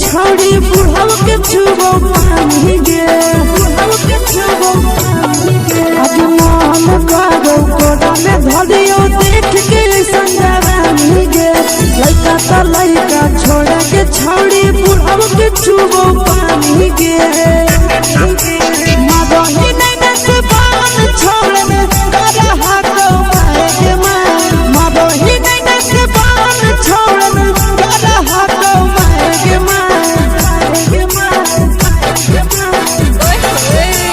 छौड़ी बुढ़ाव के छुबो पानी गे बुढ़ाव के छुबो पानी गे आज मन करो कोड़ा में धरियो देख के संजवानी गे लइका त लइका छोड़ के छौड़ी बुढ़ाव के छुबो पानी गे मदही नहीं से बान छोड़ में करा हाथो माए के मां मदही नहीं से बान छोड़ में करा हाथो माए के मां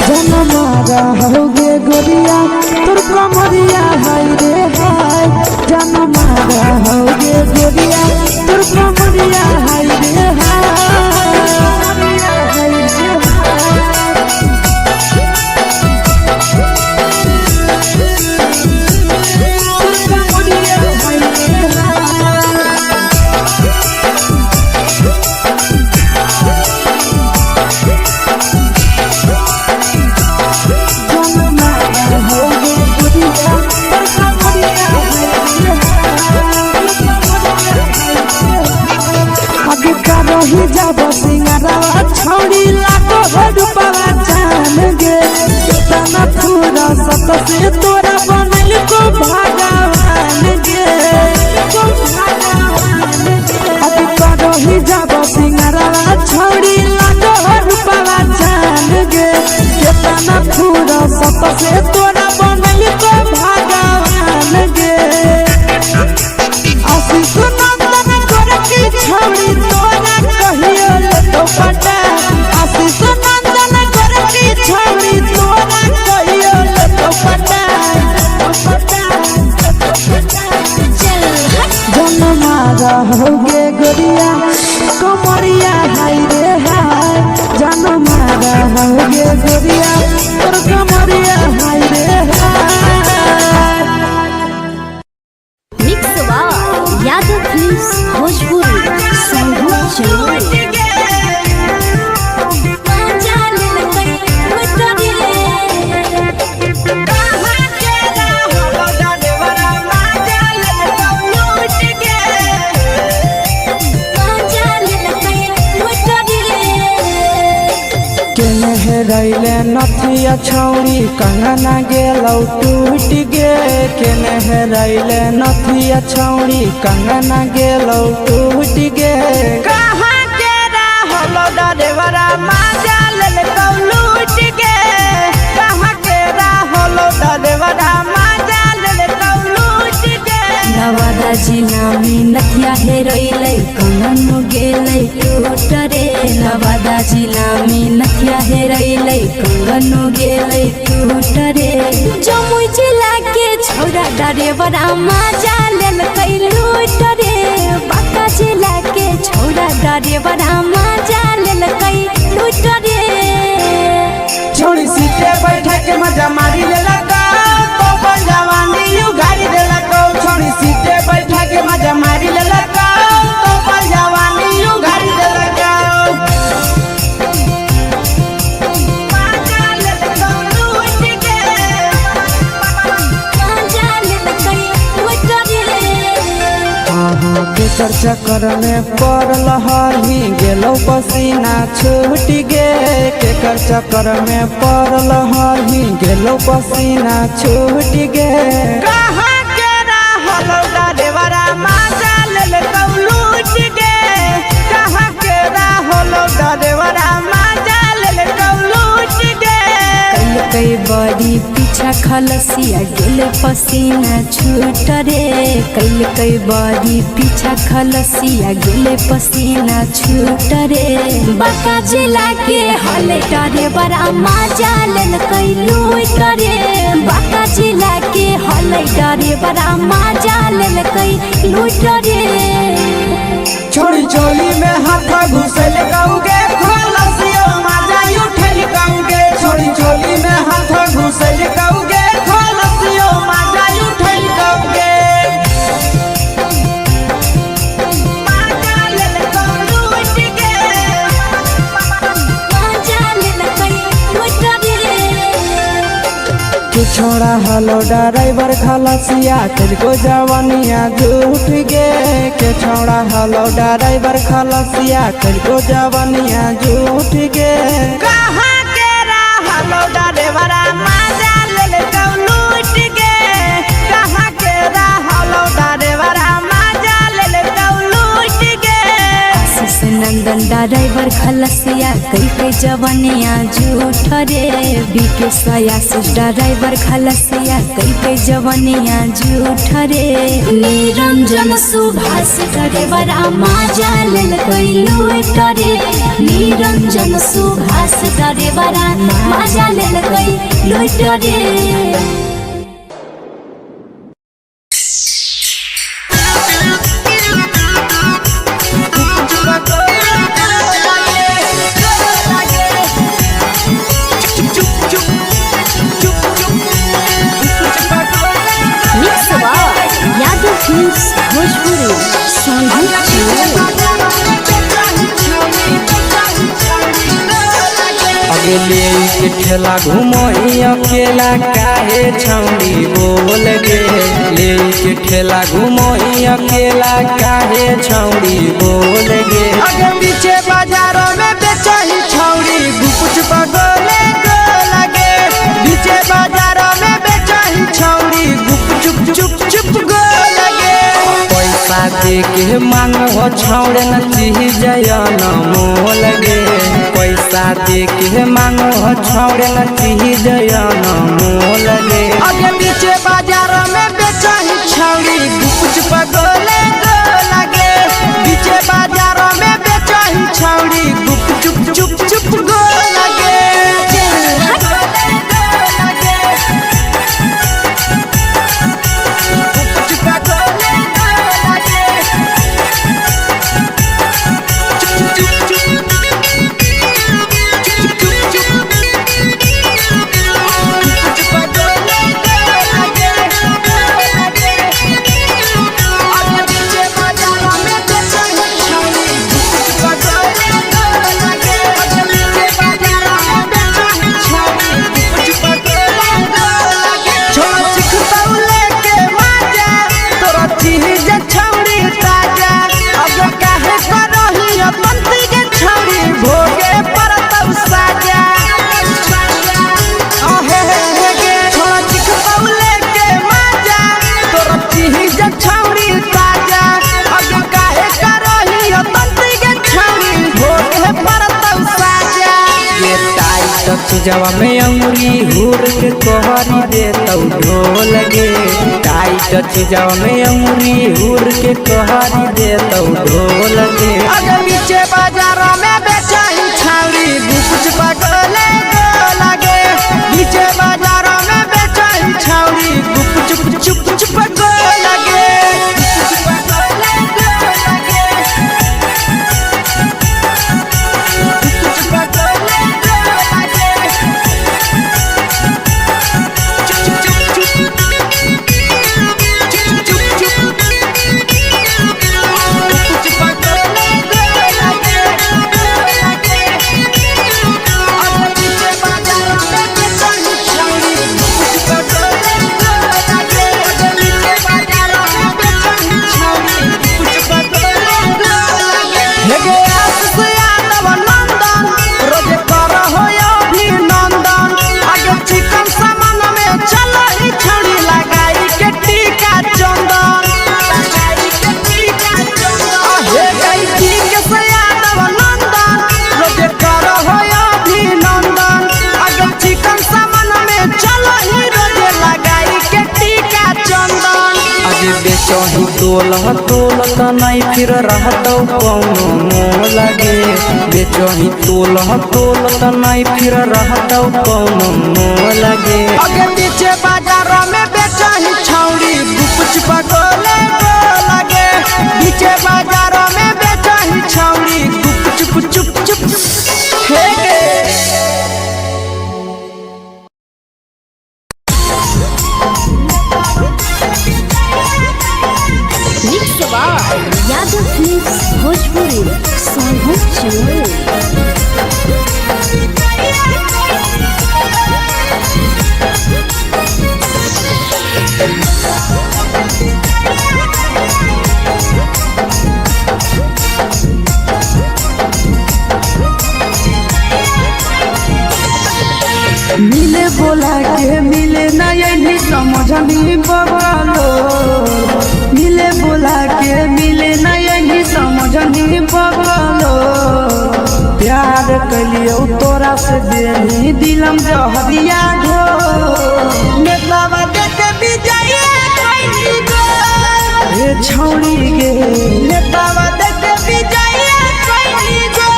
जनमारा होगे गोरिया तोर कमरिया हाय रे हाय जनमारा होगे गोरिया तोर कमरिया हाय रे हाय जब सिंगारा छौड़ी लागो रुपवा जान गे तना पूरा सत से तोरा बनल को भगवान गे अभी करो ही जब सिंगारा छौड़ी लागो रुपवा जान गे तना पूरा सत से तोरा बनल को भगवान गे आशीष नंदन कर की छौड़ी तोरा पटा आशीष नंदन कर की छौड़ी तोरा कहियो तो पटा जनमारा होगे गोरिया कमरिया हाय रे हाय जनमारा होगे गोरिया तोर कमरिया हाय रे हाय मिक्स वाह यादव फिल्म्स भोजपुरी संगीत चलो रैले नथिया छौड़ी कंगना गेलौ टूट गे केने रैले नथिया छौड़ी कंगना गेलौ टूट गे कहाँ के रहलो डरेवरा माजा लेलकौ लूट गे कहाँ के रहलो डरेवरा माजा लेलकौ लूट गे नवादा जिला में नथिया हेरैलै कंगनो गेलै टूट रे नवादा जिला में नथिया हेरैलै कंगनो गेलै टूट रे जमुई जिला के छौड़ा डरेवरा माजा लेलकै लूट रे बांका जिला के छौड़ा डरेवरा माजा लेलकै लूट रे छोड़ी सीटे बैठा के मजा मारी लेलकौ तो जवानी यू गाड़ी देलकौ छोड़ी सीटे बैठा के मजा मारी लेलकौ तो जवानी यू गाड़ी देलकौ केकर चक्कर में पड़ल हही गेलौ पसीना छूट गे केकर चक्कर में पड़ल हही गेलौ पसीना छूट गे कहाँ के रहलो डरेवरा माजा लेलकौ लूट गे कहाँ के रहलो डरेवरा माजा लेलकौ लूट गे कई बड़ी पीछा खलसिया गेल पसीना छूट रे कई बड़ी पीछा खलसिया गेल पसीना छूट रे बांका जिला के हले डरे बड़ा माजा लेलकै लूट रे बांका जिला के हले डरे बड़ा माजा लेलकै लूट रे छोड़ी चोली में हाथ घुसल कौगे खलसियो माजा उठल कौगे छोड़ी चोली में हाथ घुसल कौगे खलसियो माजा उठल कौगे माजा लेलकौ लूट गे माजा लेलकै लूट रे छोड़ा हलो ड्राइवर खलसिया तुझको जवानिया झूठ गे के छोड़ा हलो ड्राइवर खलसिया तुझको जवानिया झूठ गे कहाँ के हलो ड्राइवर मजा ले लूट गे कहाँ के हलो ड्राइवर मजा ले लूट गे आशीष नंदन ड्राइवर खलसिया कई के जवानिया झूठ रे बीके आशीष ड्राइवर खलसिया कई के जवानिया झूठ रे निरंजन सुभाष ड्राइवर मजा ले लूट रे निरंजन सुभाष ड्राइवर मजा ले लूट रे अगले के ठेला घूमो अकेला काहे छौड़ी बोल गे ले के ठेला घूमो अकेला काहे छौड़ी बोल गे अगे पीछे बाजारों में बेचही छौड़ी गुपुच पगोले गो लगे पीछे बाजारों में बेचही छौड़ी गुप चुप चुप चुप गो लगे पैसा दे के मांगो छौड़े न चीज न मोल गे पैसा दे के मांगो छौड़े न चीज न मोल गे अगे पीछे बाजारों में बेचही छौड़ी गुपुच पगोले गो लगे पीछे बाजारों में बेचही छौड़ी गुप चुप चुप चुप गो लगे जवा में अंगुरी हुर के तोहरी दे तौ ढोल गे टाइट चीजवा में अंगुरी हुर के तोहरी दे तौ ढोल गे अगर पीछे बाजारों में बेचही छौड़ी गुपुच पगोले गो लगे पीछे बाजारों में बेचही छौड़ी गुप चुप चुप चुप गो लगे बेचही तोल त नहीं फिर रहतौ कौनो मोल गे बेचही तोल त नहीं फिर रहतौ कौनो मोल गे अगे पीछे बाजारों में बेचही छौड़ी गुपुच पगोले गो लगे पीछे बाजारों में बेचही छौड़ी गुप चुप चुप चुप हे यादव फिल्म्स भोजपुरी तोरा से देनी दिलम जहरिया घो नेतावा देखे विजय कैली गो ए छौड़ी गे नेतावा देखे विजय कैली गो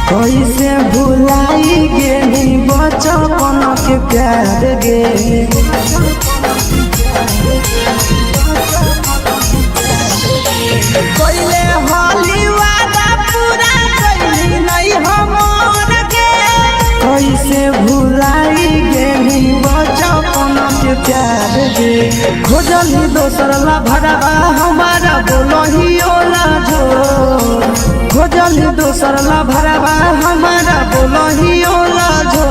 कैसे भुलाई गेली बचपन के प्यार गे कैले होली वादा पूरा कैली नहीं हमर के कैसे भुलाई गेली बचपन के प्यार गे खोजली दोसर ला भरवा हमारा बोलही ओला जो खोजली दोसर ला भरवा हमारा बोलही ओला जो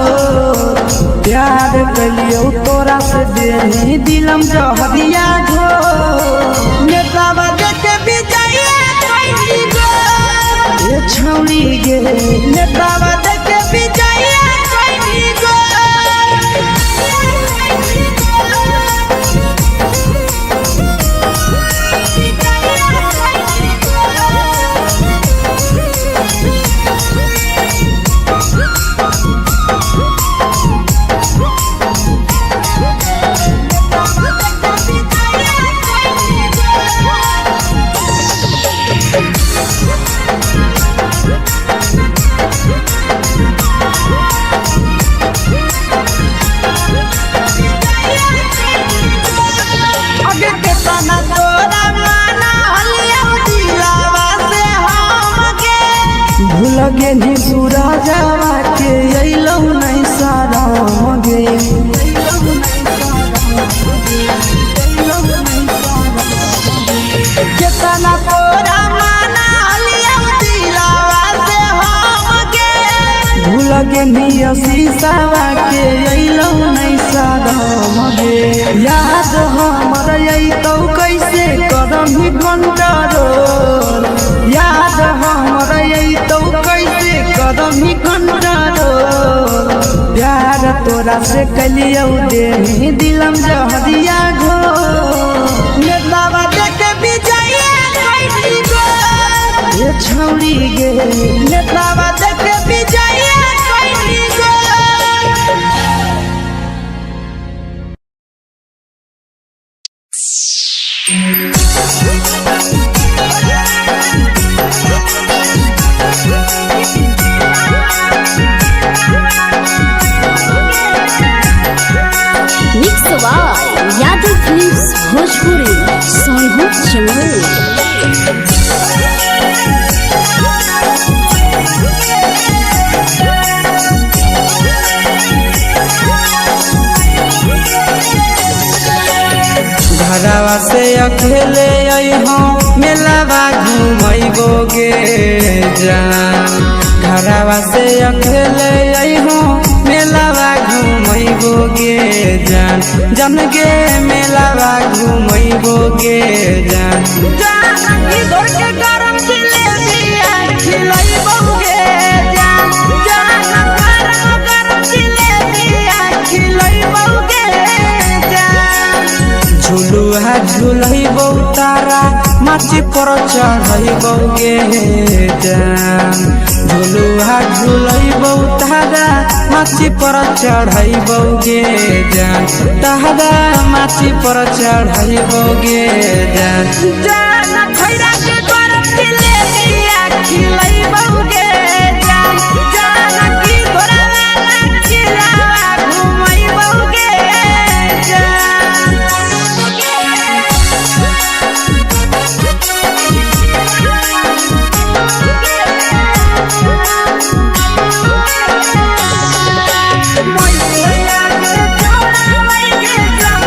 प्यार कलियो तोरा से देनी दिलम जहरिया घो नेतावा देखे विजय कैली गो ए छौड़ी गे नेतावा देखे विजय कैली गो भूल गेली सूरजवा के अइलौ नहीं साराम गे केतना तोरा माना लिया दिलावा से हमके भूल गेली शीशावा के अइलौ नहीं साराम गे याद हमर अइतौ कैसे करम ही कंट्रोल याद हमर अइतौ कैसे करम ही कंट्रोल प्यार तोरा से कलियौ देनी दिलम जहरिया घो नेतावा देखे विजय कैली गो ए छौड़ी गे नेतावा देखे विजय कैली go mix by Yadav films Bhojpuri Sonu Chamoli घरवा से अकेले अइहों मेलावा घूमैबो गे जान घरवा से अकेले अइहों मेलावा घूमैबो गे जान जन गे मेलावा घूमैबो गे जान जानकी घोर के गरम जिलेबिया खिलैबौ गे जान गरम जिलेबिया खिलैबौ गे जान झुलुहा झुलैबौ तारा माची पर चढ़ैबौ गे जान झुलुहा झुलैबौ तारा माची पर चढ़ैबौ गे जान तारा माची पर चढ़ैबौ गे जान जान खैरा के गरम जिलेबिया खिलैबौ गे जान जानकी घोर वाला खिलावा घुमैबौ गे जान मैया के छोड़ा गे जान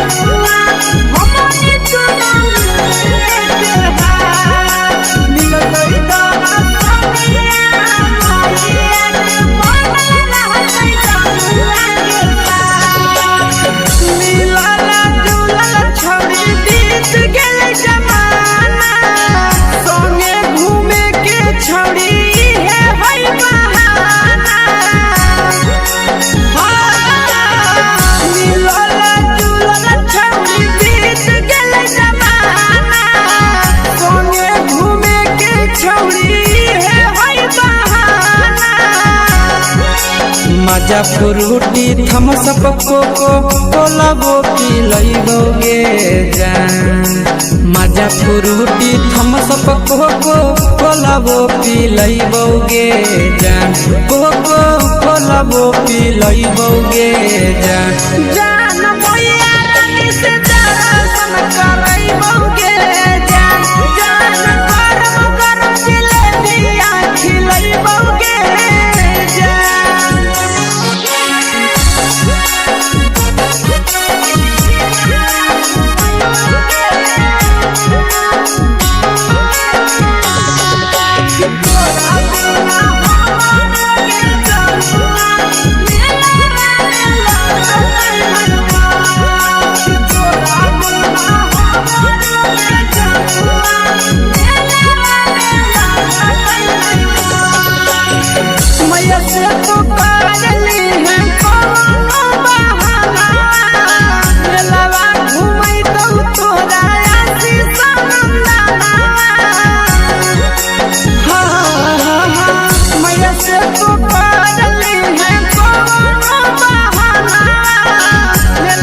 मजा फ्रूटी थम्स अप कोको कोला वो पी लइबोगे जान मजा फ्रूटी थम्स अप कोको कोला वो पी लइबोगे जान कोको कोला वो पी लइबोगे जान जान भैया रानी से दर्शन करैबोगे जान जान गरम गरम जिलेबिया खिलैबोगे मैया से तो करली है कोनो बहाना लवा घुमै तो तोरा आसी सनंदना मैया से तो करली है कोनो बहाना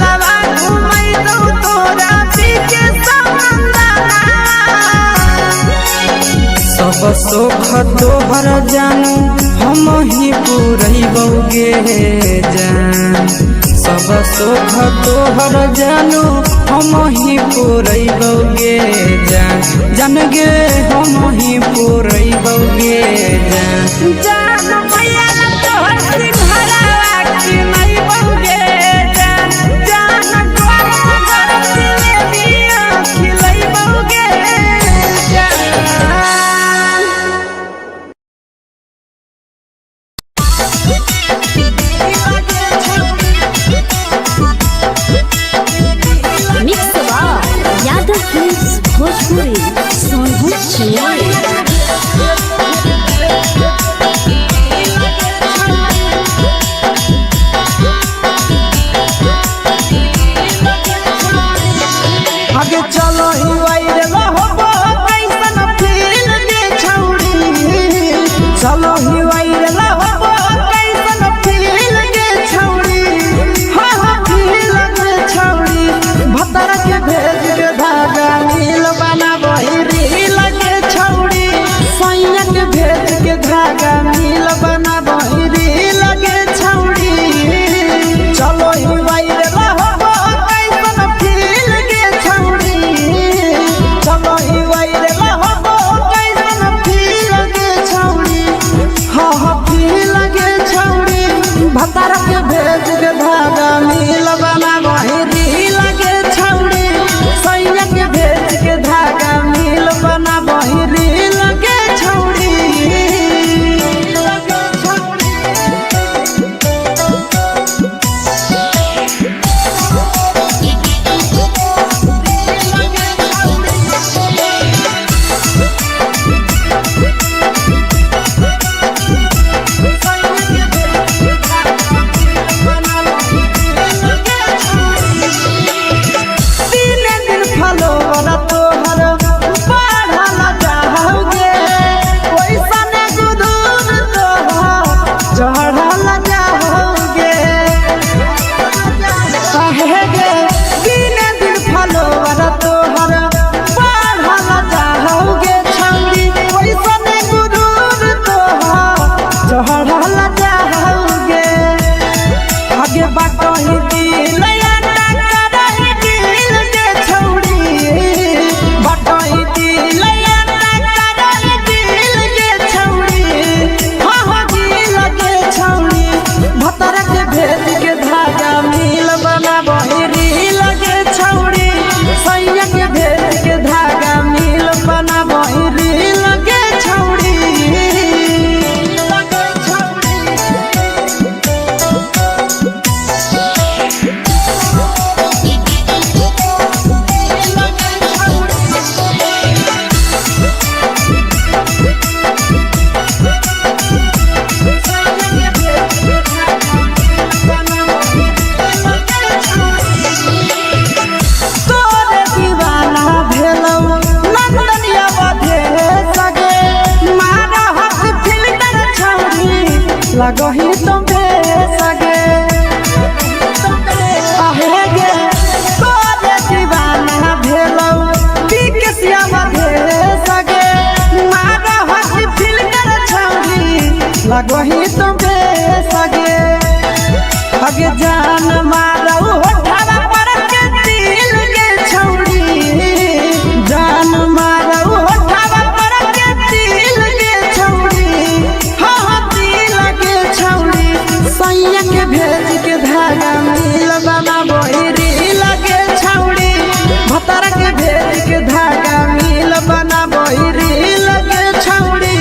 लवा घुमै तो तोरा पीछे सनंदना सब सुख तोहर जानू हम ही पूरैबोगे जान सब सुख तोहर जानू हम ही पूरैबोगे जान जान गे हम ही पूरैबोगे जान जान भैया तोहर सिंघरावा की नहीं बौगे जान जान गरम गरम जिलेबिया खिलैबोगे जान मिक्स यादव फिल्म्स भोजपुरी सोनू चिड़िया लगही तो बेसगे अगे जान मारो होठवा पर के दिल के छौड़ी जान मारो होठवा पर के दिल के छौड़ी हाँ दिल के छौड़ी सैया के भेज के धागा मिल बना बोरी लगे छौड़ी भतर के भेज के धागा मिल बना बोरी लगे छौड़ी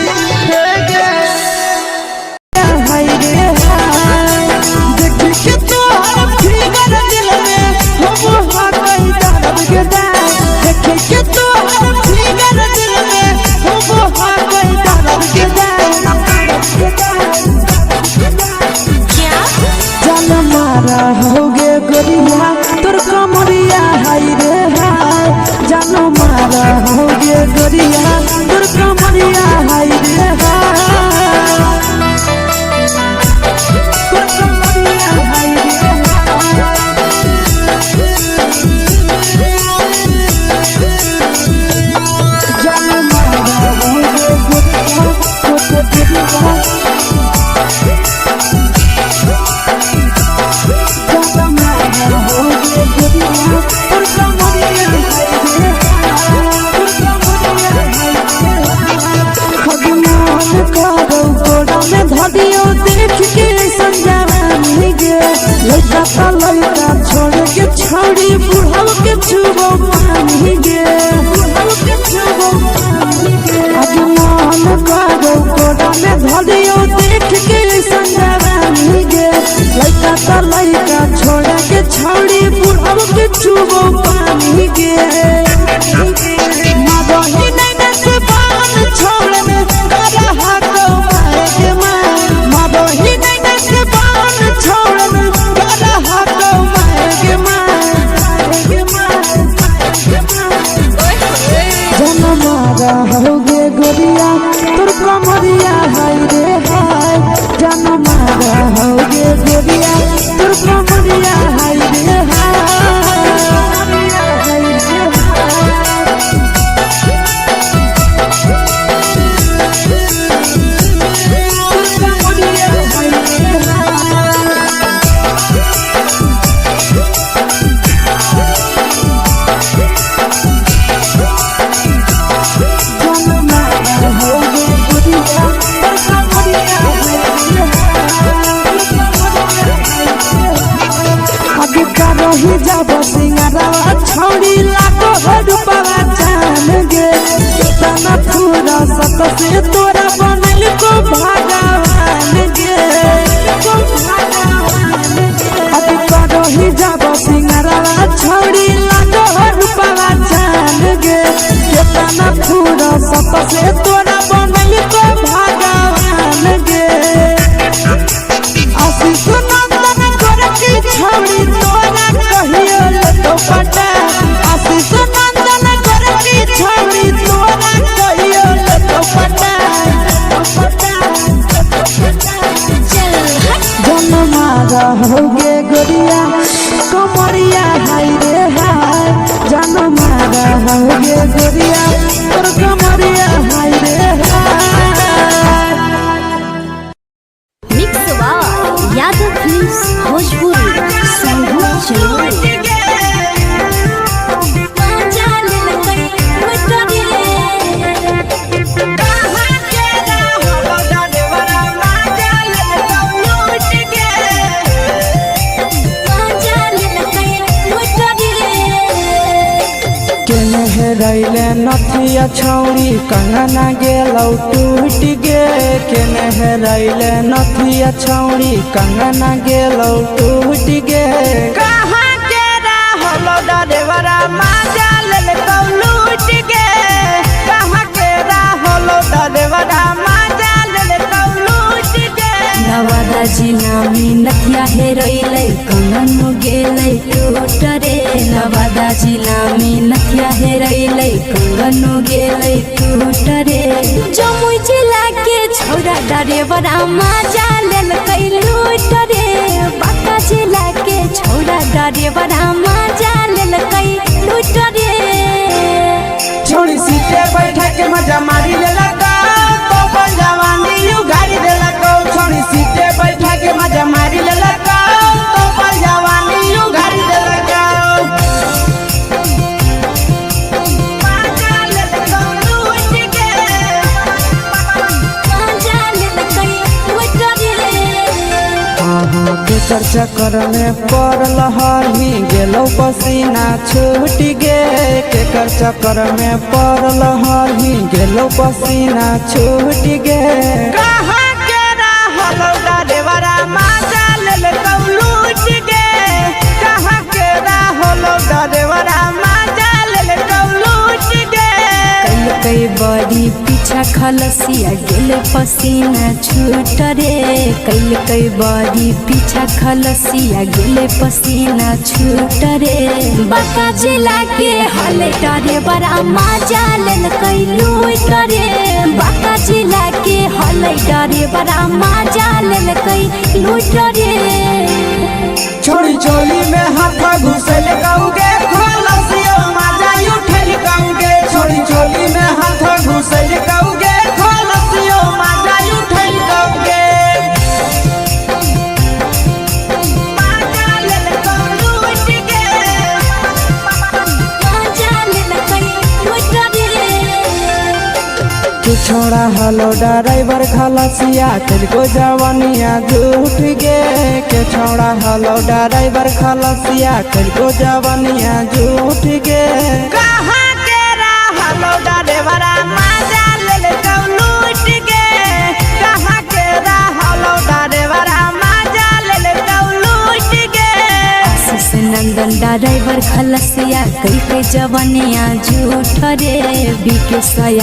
होगे गोरिया तोर कमरिया हाय रे हाय जानो मारा होगे गोरिया तोर कमरिया हाय रे हाय तोर कमरिया हाय रे जानो मारा होगे गोरिया तोर कमरिया धदियो देख के संजावानी गे लइका त लइका छोड़ के छौड़ी बुढ़ाव के छुबो पानी गे बुढ़ाव के छुबो पानी गे अजमान करो कोड़ा में धदियो देख के संजावानी गे लइका त लइका छोड़ के छौड़ी बुढ़ाव के छुबो पानी गे मदही नहीं न से बान छोड़ में करा हाथ होगे गोरिया तोर कमरिया हाय रे हाय जान मारा होगे गोरिया तोर कमरिया हाय रे हाय जब सिंगारवा छौड़ी लागो रूपवा जान गे तना पूरा सत से तोरा बनल को भगवान गे अभी करही जब सिंगारवा छौड़ी लागो रूपवा जान गे तना पूरा सत से तोरा बनल को भगवान गे आशीष नंदन करके छौड़ी तोरा कहियो तो पटा आशीष नंदन करके छौड़ी तोरा कहियो तो पटा जन मारा होगे गोरिया कमरिया हाय रे हाय जन मारा होगे गोरिया तोर कमरिया हाय रे हाय मिक्स यादव फिल्म्स भोजपुरी संगीत चैनल रैले नथिया छौड़ी कंगना गेलौ टूट गे केने रैले नथिया छौड़ी कंगना गेलौ टूट गे कहाँ के रहलो डरेवरा माजा लेलकौ लूट गे कहाँ के रहलो डरेवरा माजा लेलकौ लूट गे नवादा जिला में नथिया हेरैलै कंगन गेलै टूट रे नवादा जिला में नथिया हेरैलै कंगन गेलै टूट रे जमुई जिला के छौड़ा डरेवरा माजा लेलकै लूट रे बांका जिला के छौड़ा डरेवरा माजा लेलकै लूट रे छोड़ी सीटे बैठा के मजा मारी लेलकौ तो जवानी यू गाड़ी देलकौ केकर चक्कर में पड़ल हही गेलो पसीना छूट गे केकर चक्कर में पड़ल हही गेलो पसीना छूट गे कहाँ के रहल डरेवरा माजा लेल लूट गे कहाँ के रहल डरेवरा माजा लेल लूट गे कई बड़ी पीछा खलसिया गेले पसीना छूट रे कई बड़ी पीछा खलसिया गेले पसीना छूट रे बांका जिला के हले डरे बड़ा मजा लेल कई लूट रे बांका जिला के हले डरे बड़ा मजा लेल कई लूट रे छोड़ी चोली में हाथ घुसल गाऊंगे खलसियो माजा उठल गाऊंगे छोड़ी चोली में हाथ घुसल गाऊंगे खलसियो माजा उठल गाऊंगे माजा लेल लूट गे मजा लेल कई लूट रे तू छोड़ा हलो ड्राइवर खलसिया तेरे जवानिया झूठ गे के छोड़ा हलो ड्राइवर खलसिया तेरे जवानिया झूठ गे कहाँ के रहल डरेवरा माजा लेल लूट गे कहाँ के रहल डरेवरा माजा लेल लूट गे आशीष नंदन ड्राइवर खलसिया कई जवानिया झूठ रे बीके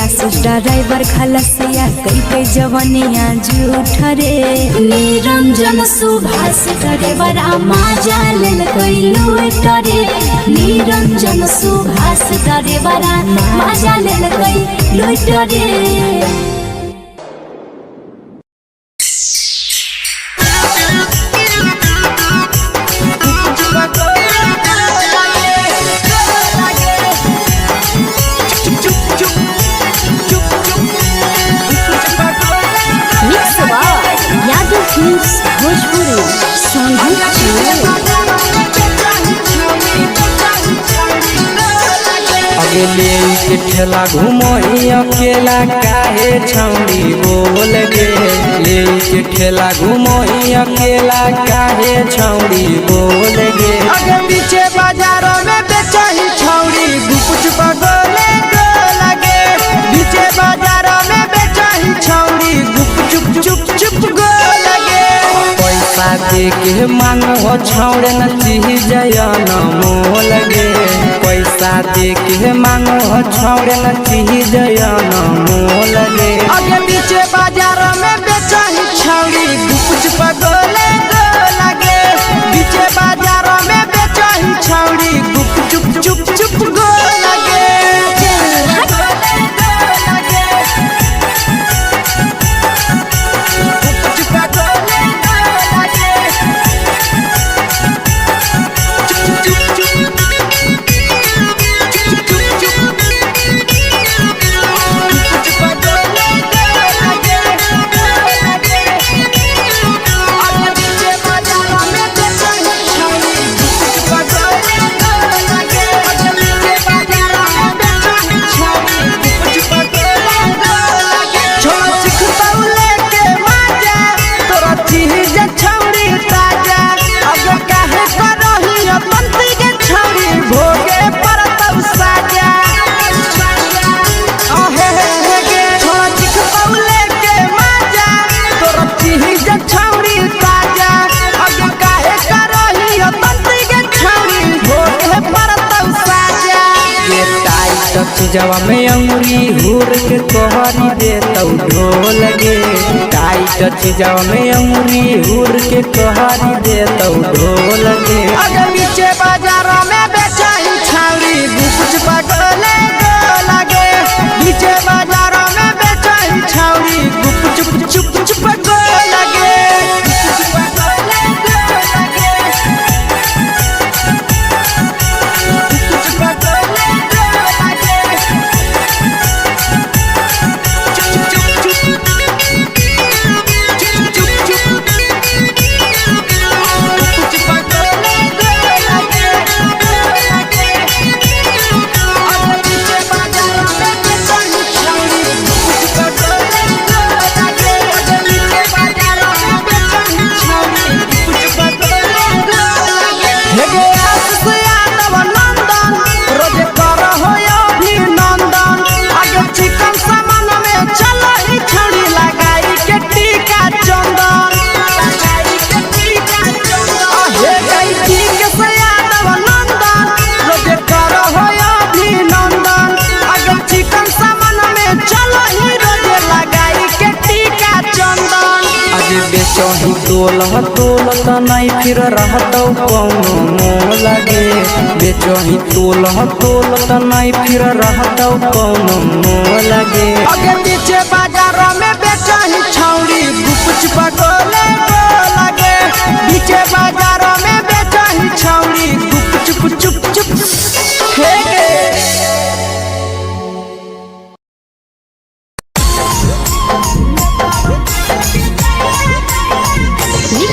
आशीष ड्राइवर खलसिया कई जवानिया झूठ रे निरंजन सुभाष ड्राइवर मजा लेल कई लूट रे निरंजन सुभाष ड्राइवर मजा लेल कई लूट रे यादव फिल्म्स भोजपुरी अगले के ठेला घूमो अकेला काहे छौड़ी बोल गे ले के ठेला घूमो अकेला काहे छौड़ी बोल गे आगे पीछे बाजारों में बेचाही छौड़ी गुप चुप गोले गो लगे पीछे बाजारों में बेचाही छौड़ी गुप चुप चुप चुप गो लगे पैसा दे के मांगो छौड़े न चीज न मोल गे पैसा दे के मांगो छौड़े न चीज न मोल गे आगे पीछे बाजारों में बेचाही छौड़ी गुप चुप गोले गो लगे पीछे बाजारों में बेचाही छौड़ी गुप चुप चुप चुप गो लगे जवा में अंगुरी हुर के तोहरी दे तौ ढोल गे टाइट चीजवा में अंगुरी हुर के तोहरी दे तौ ढोल गे आगे पीछे बाजारों में बेचाही छौड़ी गुप चुप गोले गो लगे पीछे बाजारों में बेचाही छौड़ी गुप चुप चुप चुप गो लगे से यादव नंदन रोजे कर हो अभिनंदन आगे चिकन सामान में चल ही छड़ी लगाई के टीका चंदन हे गई ठीक से यादव नंदन रोजे कर हो अभिनंदन आगे चिकन सामान में चल ही रोजे लगाई के टीका चंदन आज बेचही तोलह तोलत नहीं फिर रहतौ कौनो मोह लगे बेचही तोलह तोलत नहीं फिर रहतौ कौनो मोह लगे आगे पीछे बाजार में बेचही छौड़ी गुपच पगोले लगे पीछे बाजार में बेचही छौड़ी गुपच चुप चुप हे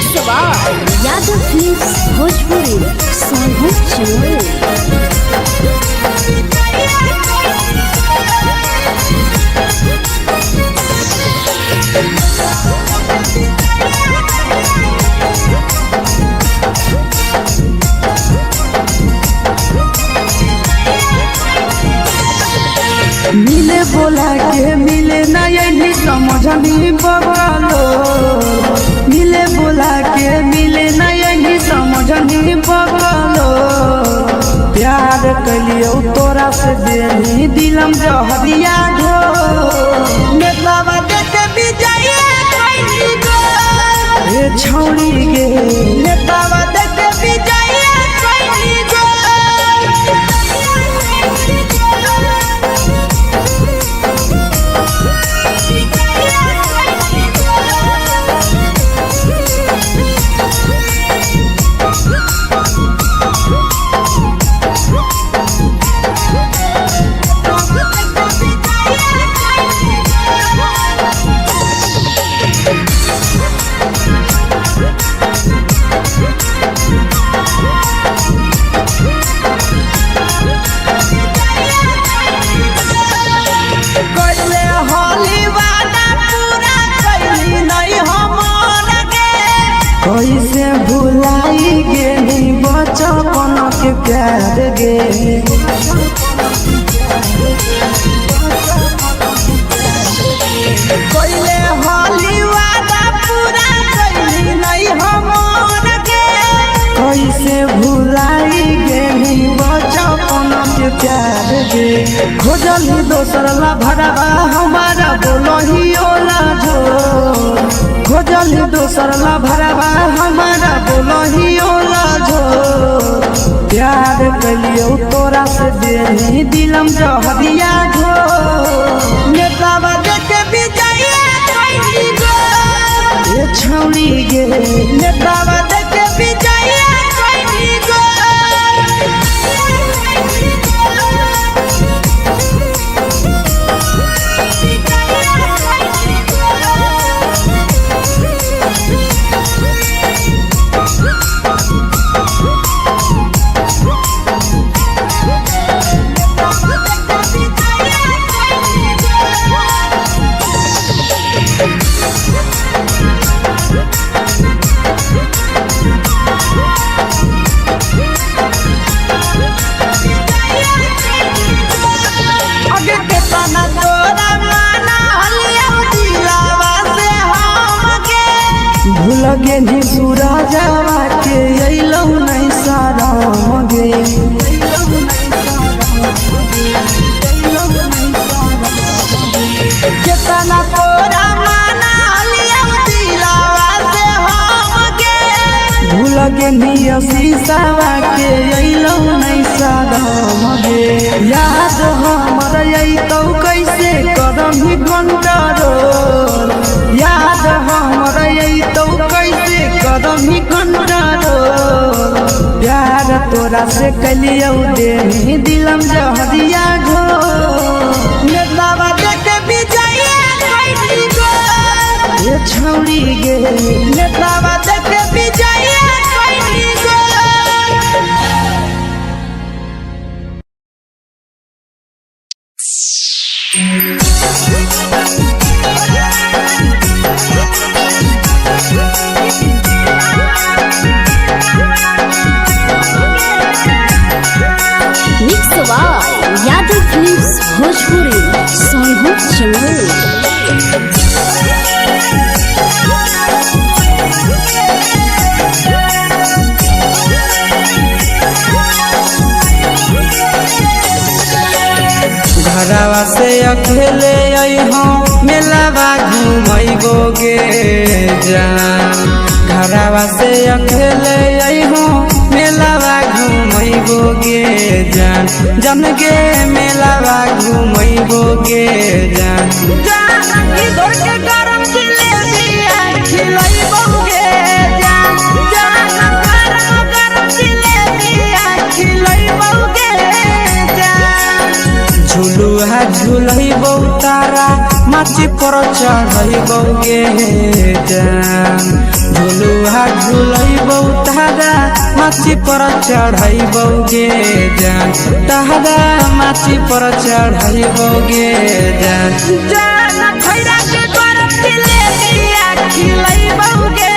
यादव फिल्म्स भोजपुरी सोनू चोर मिले बोला के मिले ना यही समझनी बगलो मिले बोला के मिले ना यही समझनी बगलो प्यार कलियो तोरा से देनी दिलम जहरिया घो नेतावा देखे विजय कोई गो ए छौड़ी गे नेतावा देखे विजय कोई गो कैसे भुलाई गेली बचपन के प्यार गे कोइले होली वादा पूरा कैली नहीं हमर के कैसे भुलाई गेली बचपन के प्यार गे खोजली दोसर ला भरवा हमारा बोलही ओला जो खोजली दोसर ला भरवा हमारा बोलही ओला जो प्यार कलियो तोरा से देनी दिलम जहरिया घो नेतावा देखे विजय कोई गो ए छौड़ी गे नेतावा देखे विजय कोई गो आगे के तना तोरा माना हलिया दिलावा से हमके भूल गेली सूरजवा के अइलौ नहीं सारा गे केतना तोरा माना हलिया दिलावा से हमके भूल गेली शीशावा के अइलौ नहीं सारा गे याद हमर अइतौ कैसे करमी कंट्रोल याद हमर अइतौ कैसे करमी कंट्रोल प्यार तोरा से कलियो देनी दिलम जहरिया घो नेतावा देखे विजय कोई गो ए छौड़ी गे नेतावा देखे विजय कोई गो घरवा से अकेले अइहो मेलावा घूमैबोगे जान घरवा से अकेले अइहो मेलावा घूमैबोगे जान जन गे मेलावा घूमैबोगे जान जानकी घोर के गरम जिलेबिया खिलैबोगे जान जान गरम जिलेबिया खिलैबोगे जान झुलुहा झुलैबौ तारा माची पर चढ़ैबोगे जान झुलुहा झुलैबौ तारा माची पर चढ़ैबोगे जान तारा माची पर चढ़ैबोगे जान जान खैरा के गरम जिलेबिया खिलैबोगे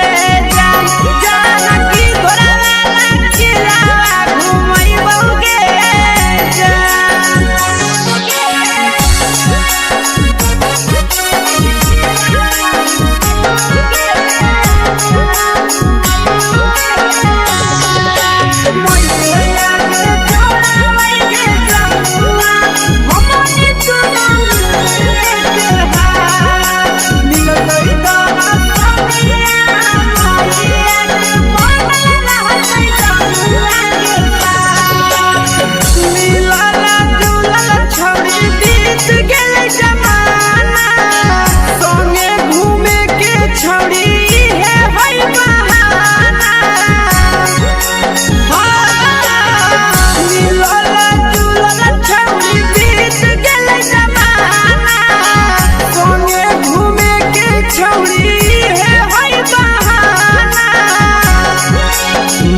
जान जानकी घोरा वाला किला घुमैबोगे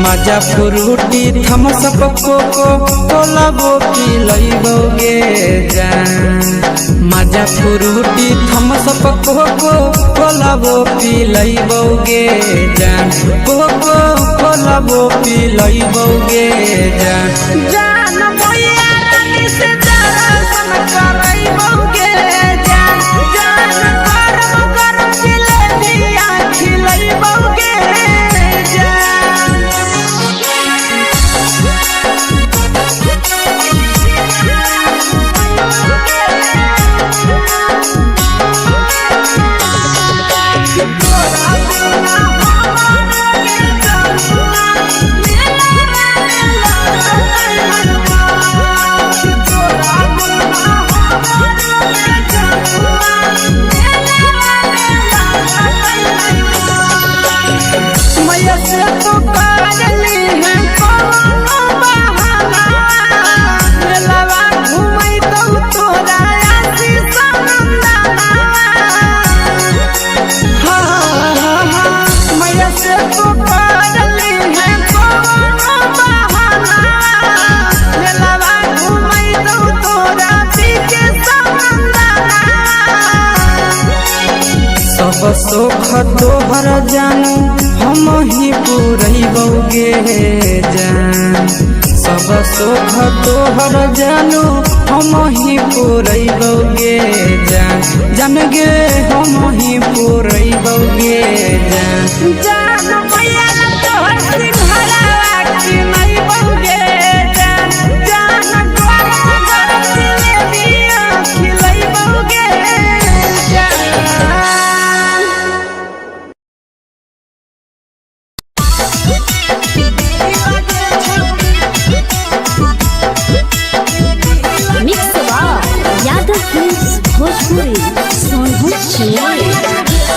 मजा फ्रूटी थम्स अप कोको कोला वो पिलैबोगे जान मजा फ्रूटी थम्स अप कोको कोला वो पिलैबोगे जान कोको कोला वो पिलैबोगे जान जान मोया रानी से दर्शन करैबोगे जान जान गरम जिलेबिया खिलैबोगे मैया से तो पागली है कोनो बहाना मेलावा घूमै तो तोरा आसी सनंदना मैया से तो पागली है कोनो बहाना मेलावा घूमै तो तोरा पीके सनंदना सब सुख तोहर जानू हम ही पुरैबोगे जान सब सुख तोहर जानू हम ही पुरैबोगे जान जन गे हम ही पुरैबोगे जान जान मैया तोहर सिंघरावा खिलैबोगे जान जान गरम जिलेबिया खिलैबोगे जान मिक्स यादव फिल्म्स भोजपुरी सोनभद्र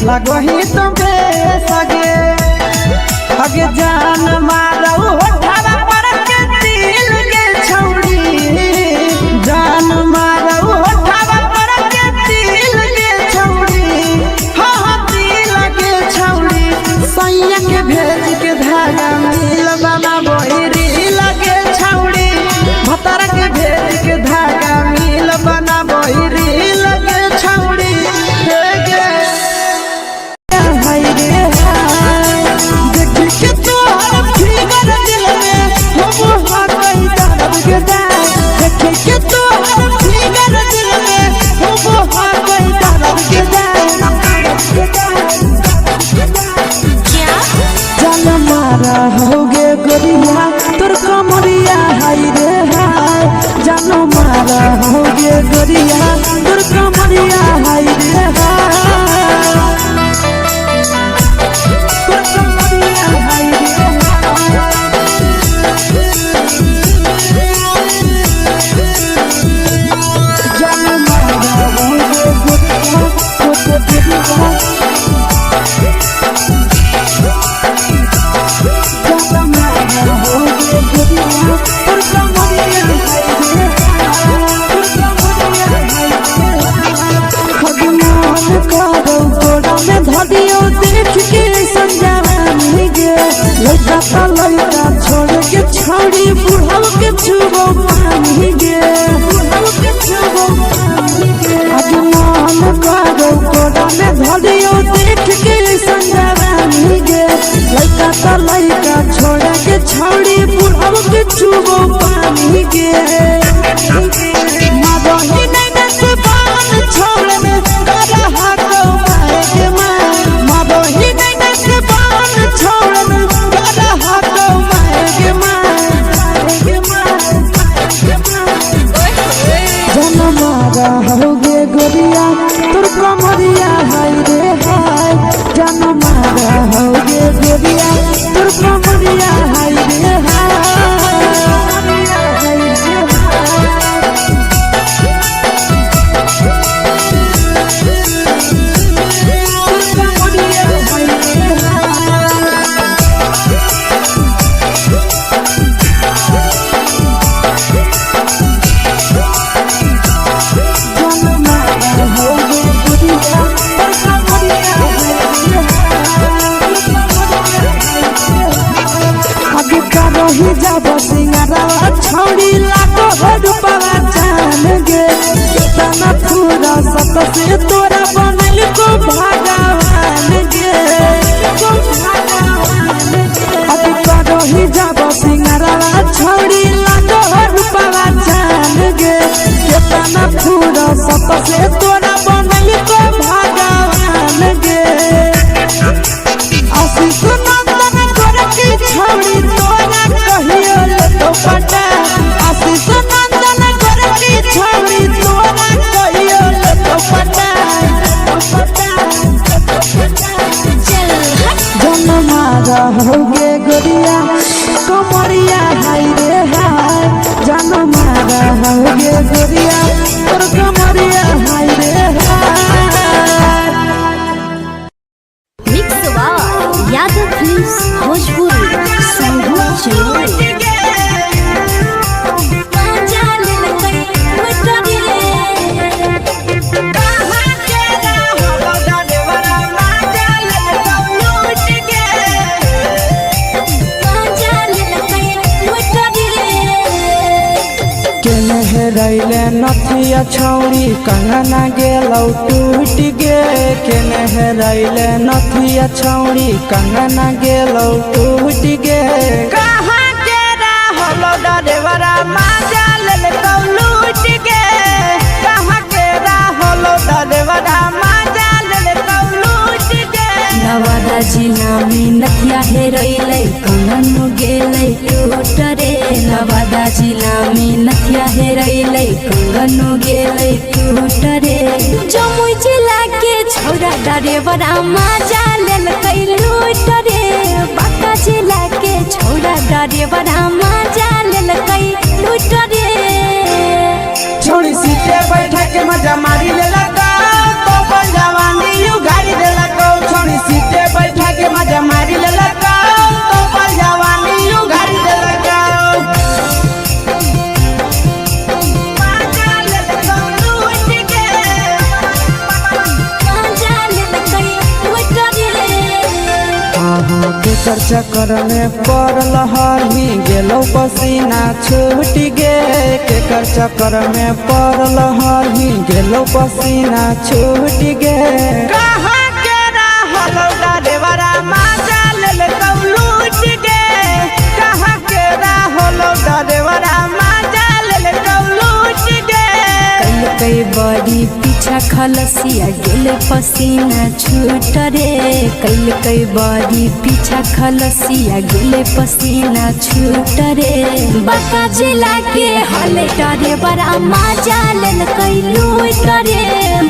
लगो ही तुम सगे अगे जान मारो होठावा पर के दिल के छौड़ी जान मारो होठावा पर के दिल के छौड़ी हाँ दिल के छौड़ी सैया के भेज के धागा मिल बना बोरी लगे छौड़ी भतर के भेज के धागा मिल बना बोरी लगे छौड़ी होगे गोरिया तोर कमरिया हाय रे हाय जानो मारा होगे गोरिया तोर कमरिया हाय रे हाय तोर कमरिया हाय रे जानो मारा होगे गोरिया तोर कमरिया धदियो देख के संजानी गे लड़का छोड़ के छौड़ी बुढ़ाव के छुबो पानी गे बुढ़ाव के छुबो पानी गे अजमान करो कोड़ा में धदियो देख के संजानी गे लड़का छोड़ के छौड़ी बुढ़ाव के छुबो पानी गे मादही नहीं नस पान छोड़ में करा हाथों होगे गोरिया तोर कमरिया हाय रे हाय जान मारा होगे गोरिया तोर कमरिया हाय रे ही जब सिंगारा छौड़ी लाखो रुपवा जान गे कितना पूरा सत से तोरा बनल को भगवान गे अभी करो ही जब सिंगारा छौड़ी लाखो रुपवा जान गे कितना पूरा सत से तोरा बनल को भगवान गे आशीष नंदन कर की छौड़ी तोरा कहियो तो पटा आशीष नंदन कर की छौड़ी तोरा कहियो तो पटा जन मारा होगे गोरिया कमरिया हाय रे हाय जन मारा होगे गोरिया तोर कमरिया हाय रे हाय मिक्स वाह यादव फिल्म्स भोजपुरी संगीत चैनल रैले नथिया छौड़ी कंगना गेलौ टूट गे केने रैले नथिया छौड़ी कंगना गेलौ टूट गे कहाँ के रहलो डरेवरा माजा लेलकौ लूट गे कहाँ के रहलो डरेवरा माजा लेलकौ लूट गे नवादा जिला में नथिया हेरैलै कंगन गेलै टूट रे नवादा जिला में नथिया हेरैलै कंगन गेलै टूट रे जमुई जिला के छौरा डरेवरा माजा लेलकै लूट रे बांका जिला के छौरा डरेवरा माजा लेलकै लूट रे छोड़ी सीटे बैठा के मजा मारी लेलकौ तो जवानी यू गाड़ी देलकौ केकर चक्कर में पड़ल हही गेलो पसीना छूट गे केकर चक्कर में पड़ल हही गेलो पसीना छूट गे कहाँ के रहल डरेवरा माजा लेल लूट गे कहाँ के रहल डरेवरा माजा लेल लूट गे कई बड़ी पीछा खलसिया गेल पसीना छूट रे कई बड़ी पीछा खलसिया गेल पसीना छूट रे बाका जिला के हले डरे बड़ा मजा लेल कई लूट रे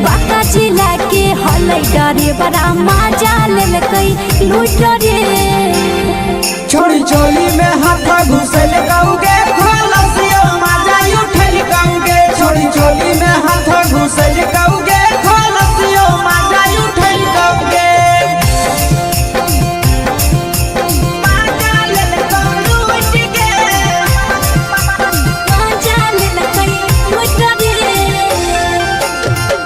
बाका जिला के हले डरे बड़ा मजा लेल कई लूट रे छोड़ी चोली में हाथ घुसल गाऊंगे खलसियो माजा उठल गाऊंगे छोड़ी चोली में हाथ घुसल गाऊंगे खलसियो माजा उठल गाऊंगे माजा लेल लूट गे मजा लेल कई लूट रे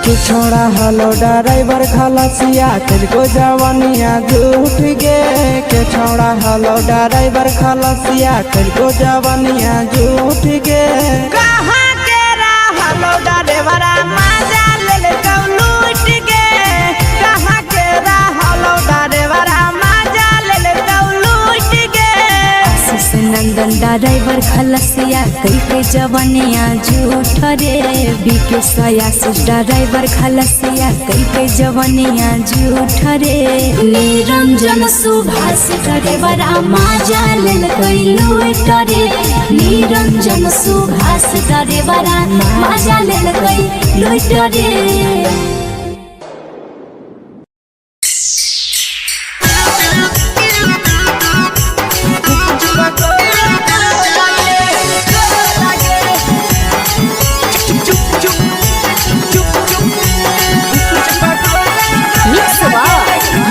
कि छोड़ा हलो ड्राइवर खलसिया तेरे जवानिया झूठ गे के छोड़ा हलो ड्राइवर खलसिया तेरे जवानिया झूठ गे कहाँ के रहल डरेवरा माजा लेल लूट गे कहाँ के रहल डरेवरा माजा लेल लूट गे आशीष नंदन ड्राइवर खलसिया कई के जवानिया झूठ रे बीके आशीष ड्राइवर खलसिया कई के जवानिया झूठ रे निरंजन सुभाष ड्राइवर मजा लेल कई लूट रे निरंजन सुभाष ड्राइवर मजा लेल कई लूट रे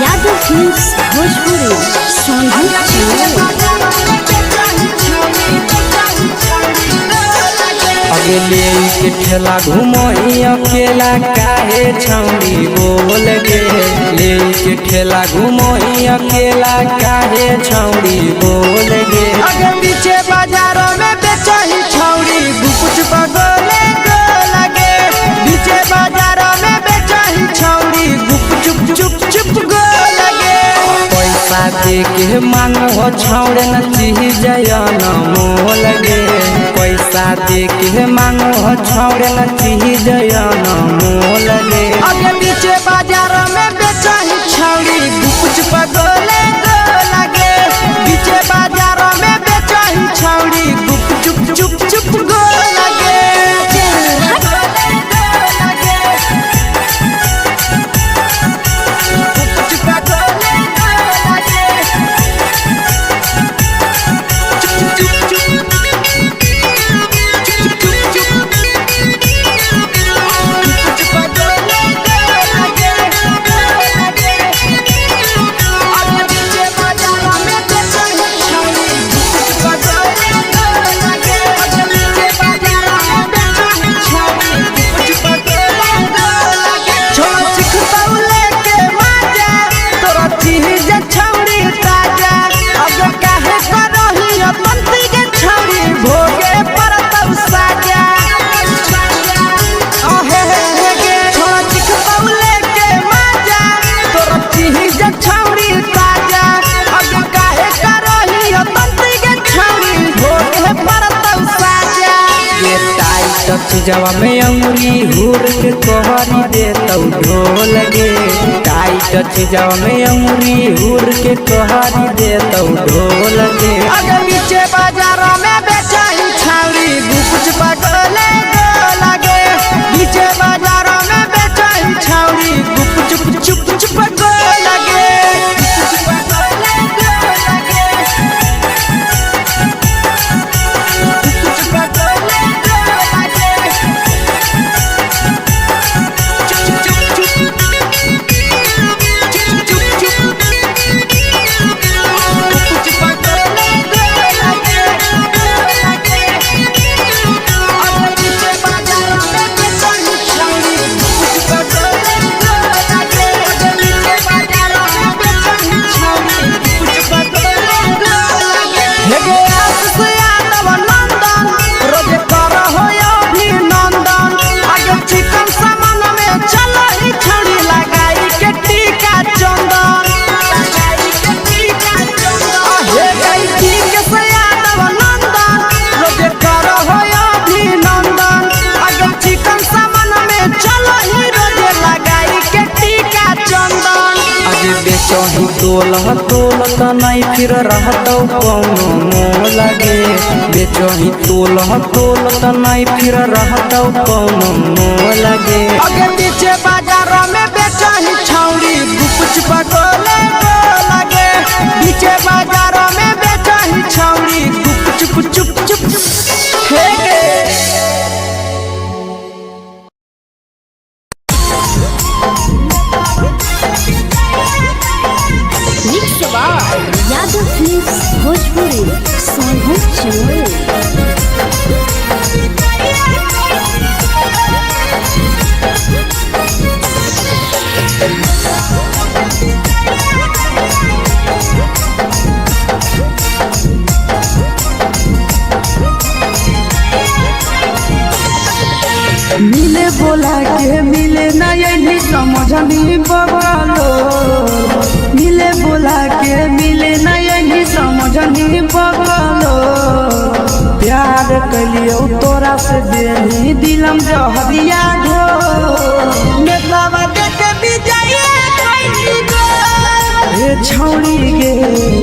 यादव फिल्म्स भोजपुरी अगले के ठेला घूमो अकेला काहे छौड़ी बोल गे ले के ठेला घूमो अकेला काहे छौड़ी बोल गे आगे पीछे बाजारों में बेचही छौड़ी गुपुच पगोले गो लगे पीछे बाजारों में बेचही छौड़ी गुप चुप चुप चुप गो लगे पैसा दे के मांगो छौड़े न चीज न मोल गे पैसा दे के मांगो छौड़े न चीज न मोल गे आगे पीछे बाजारों में बेचही छौड़ी गुपुच पगोले गो लगे पीछे बाजारों में बेचही छौड़ी गुप चुप चुप चुप गो लगे जवा में अंगुरी हुर के तोहरी दे तौ ढोल गे टाइट जवा में अंगुरी हुर के तोहरी दे तौ ढोल गे आगे पीछे बाजारों में बेचही छौड़ी गुपुच पगोले गो लगे पीछे बाजारों में बेचही छौड़ी गुप चुप चुप चुप गो लगे हेगे आशीष यादव नंदन रोजे कर हो अभिनंदन आगे चिकन सामान में चल ही छड़ी लगाई के टीका चंदन हे गई ठीक से यादव नंदन रोजे कर हो अभिनंदन आगे चिकन सामान में चल ही रोजे लगाई के टीका चंदन आगे बेचही तोल त नहीं फिर रहतौ कौनो मोह लगे बेचही तोल त नहीं फिर रहतौ कौनो मोह लगे आगे पीछे बाजार में बेचही छौड़ी गुपच पगोले लगे पीछे बाजार में बेचही छौड़ी गुपच चुप चुप हे यादव फिल्म्स भोजपुरी सोनू चोर मिले बोला के मिले ना यही समझनी बगलो मिले बोला के मिले ना यही समझनी बगलो प्यार कलियो तोरा से बेनी दिलम जहरिया घो नेतावा देखे विजय कइली गो हे छौड़ी गे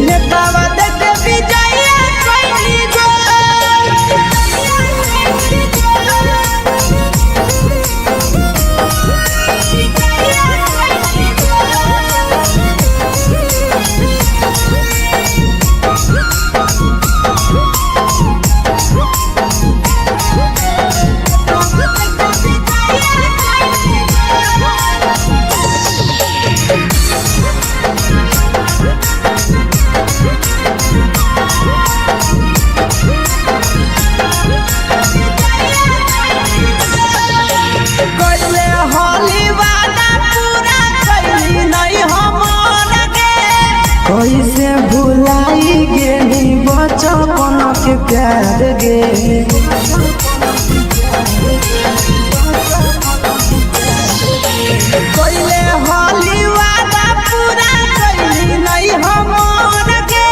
नेतावा देखे विजय कइली गो कैसे भुलाई गेली बचपन के प्यार गे कैले होली वादा पूरा कैली नहीं हमर गे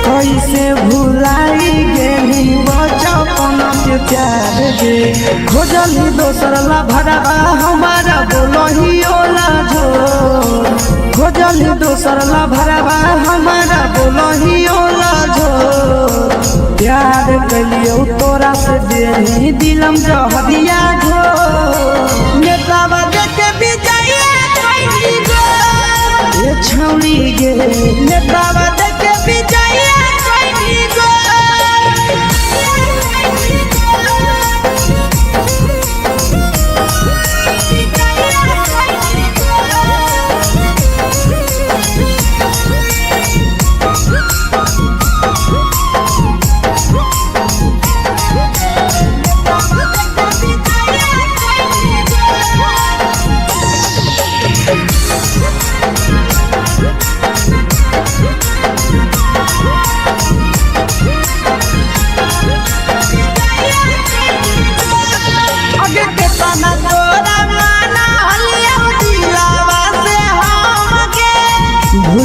कैसे भुलाई गेली बचपन के प्यार गे खोजली दोसर ला भरवा हमारा बोलही ओला जो खोजली दोसर ला भरवा हमारा बोलही ओला जो प्यार कलियो तोरा से देनी दिलम जहरिया घो नेतावा देखे विजय कइली गो ए छौड़ी गे नेतावा देखे विजय कइली गो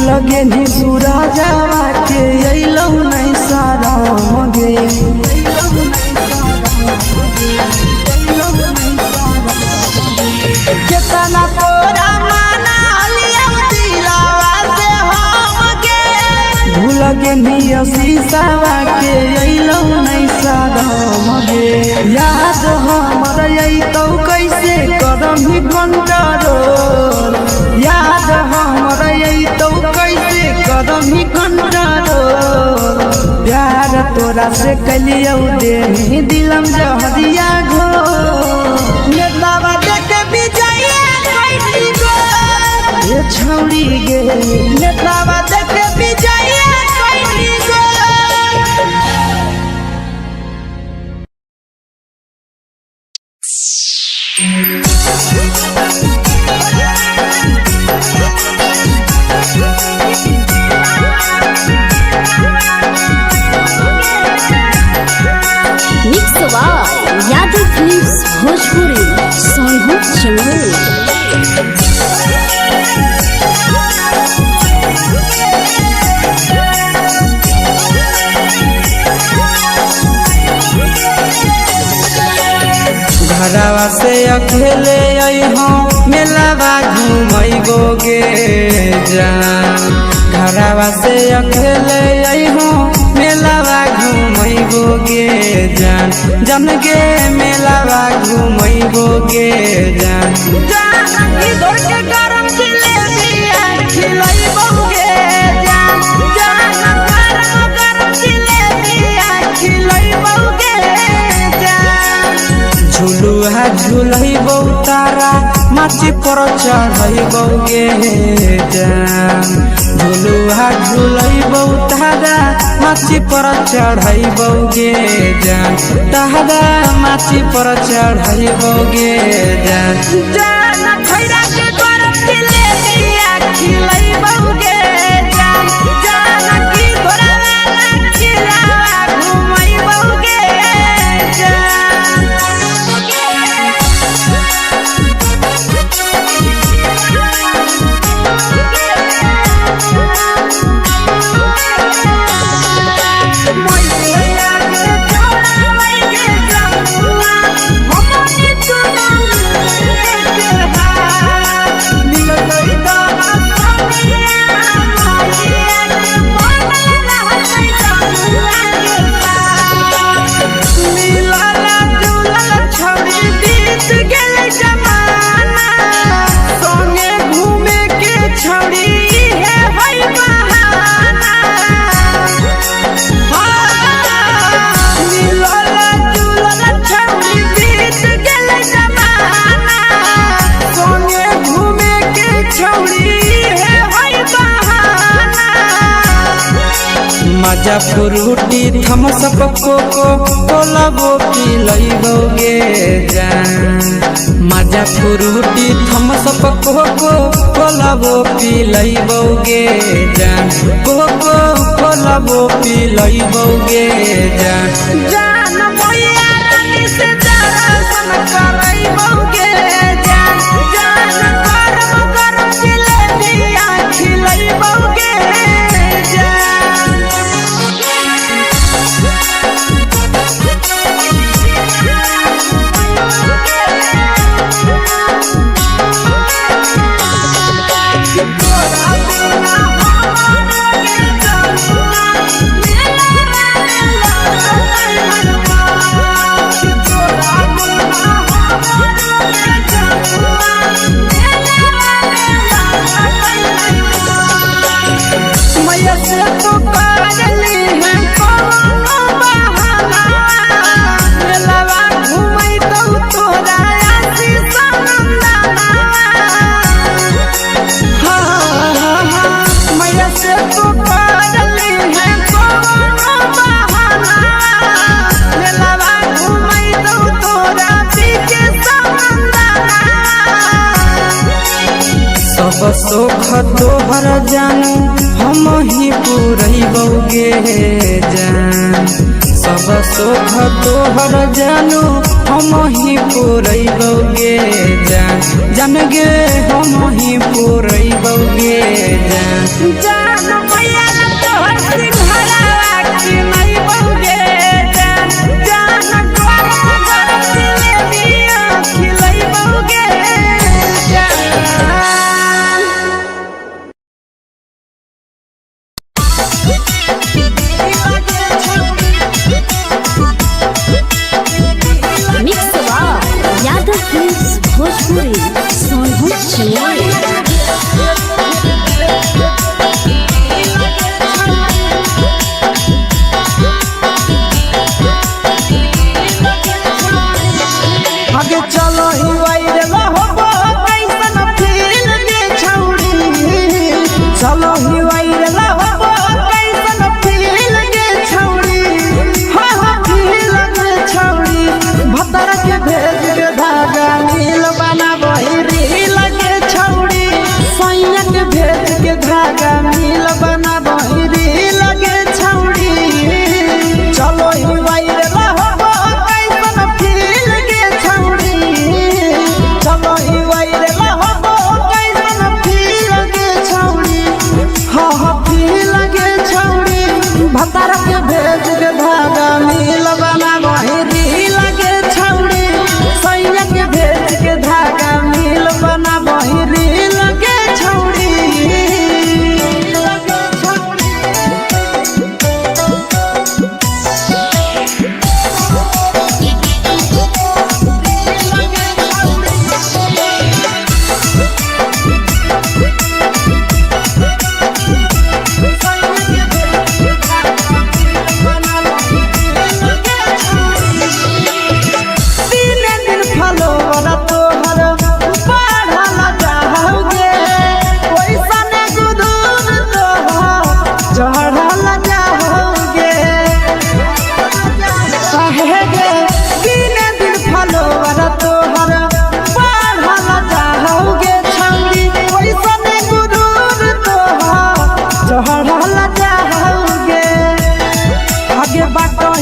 लगे नी सूरजवा के अइलौ नहीं सारा मगे केतना तोरा माना लिया दिलावा से हमके भूल गे नी शीशावा के अइलौ नहीं सारा मगे याद हमर अइतौ कैसे करम कंट्रोल याद हमर अइतौ कैसे करम कंट्रोल प्यार तोरा से कलियो देनी दिलम जहरिया घो नेतावा देखे विजय कइली गो ए छौड़ी गे नेतावा देखे विजय कइली गो यादव फिल्म्स भोजपुरी सोनू चमोली। घरवा से अकेले अइहो मेलावा घूमैबोगे जान। घरवा से अकेले अइहो मेलावा घूमैबोगे जान। जन गे मेलावा घूमैबोगे जान। झुलुहा झुलैबौ तारा माची पर चढ़ैबौगे जान। झुलुहा झुलैबौ तारा माची पर चढ़ैबौगे जान। तारा माची पर चढ़ैबौगे जान। जान खैरा के गरम जिलेबिया खिलैबौगे जान। जान की घोड़ा खिलावा घुमैबौगे जान। मजा फ्रूटी थम्स अप कोको कोला वो पिलैबोगे जान। मजा फ्रूटी थम्स अप कोको कोला वो पिलैबोगे जान। कोको कोला वो पिलैबोगे जान। जान मोया रानी से दर्शन करैबोगे जान। जान गरम गरम जिलेबिया खिलैबोगे जान। सब सुख तोहर जानू हम ही पुरैबोगे जान। सब सुख तोहर जानू हम ही पुरैबोगे जान। जान गे हम ही पुरैबोगे जान। जान मैया तोहर सिंघरावा खिलैबोगे जान। जान गरम गरम जिलेबिया खिलैबोगे जान। Mix Yadav films Bhojpuri Sonu Chamoli.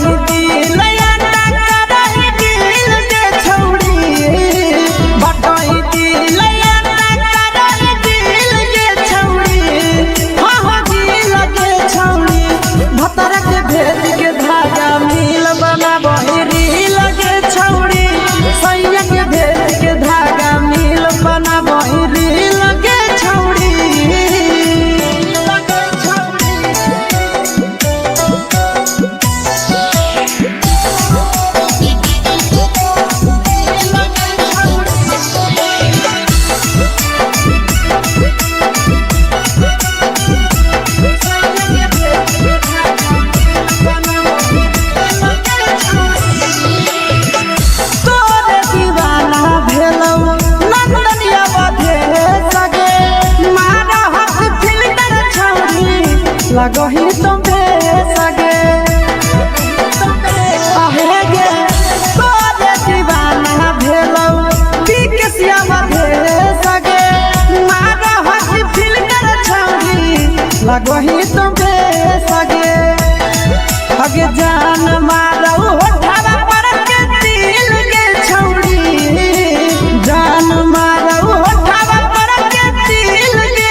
भटही दिल अंडा करही दिल के छौड़ी भटही दिल अंडा करही दिल के छौड़ी हाँ दिल के छौड़ी भतर के भेज के धागा मिल बना बहिरी लगे छौड़ी सैया के भेज के धागा मिल बना बहिरी लगे छौड़ी लगही तुम्हे सगे आहे गे तोरे दीवाना भेलौ बिकसिया भे सगे मारा हसी फिल्टर छौड़ी लगही तुम्हे सगे अगे जान मारौ होठवा पर के दिल के छौड़ी जान मारौ होठवा पर के दिल के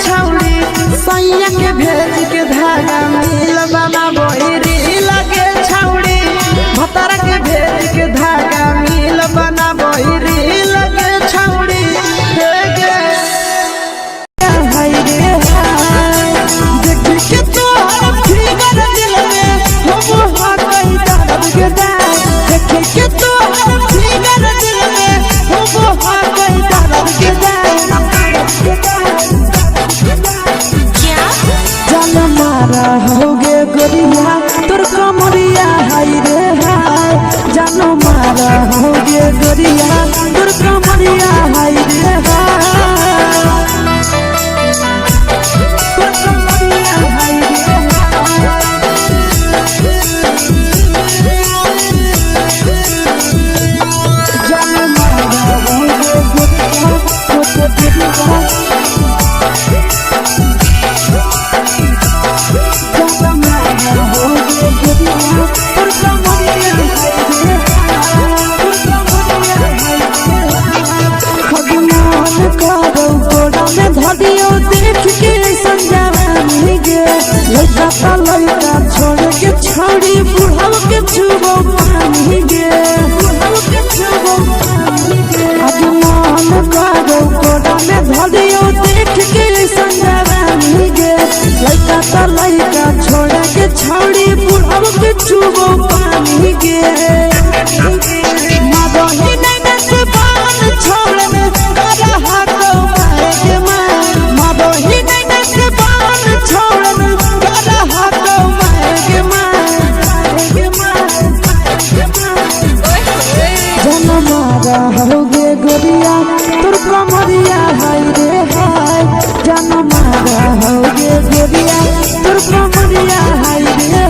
छौड़ी सैया के भेज के धागा मिल बना बहिरी लगे छौड़ी भतर के भेज के धागा मिल बना बहिरी लगे छौड़ी हाय रे हाय देख के तोहर फिगर दिल में हम हाथ कहीं दर्द के देख के तोहर फिगर दिल में हम हाथ कहीं दर्द के मारा होगे गोरिया तोर कमरिया हाय रे हाय जानो मारा होगे गोरिया तोर कमरिया हाय रे हाय तोर कमरिया हाय रे जानो मारा होगे गोरिया तोर कमरिया धडियो देख के संजावानी गे लइका लइका छोड़ के छौड़ी बुढ़ाव के छुबो पानी गे बुढ़ाव के छुबो पानी गे आज मन करो कोडा में धडियो देख के संजावानी गे लइका छोड़ के छौड़ी बुढ़ाव के छुबो पानी गे मादही नहीं से बान छोड़ में करा हाथ होगे गोरिया तोर कमरिया हाय रे हाय जान मारा होगे गोरिया तोर कमरिया हाय रे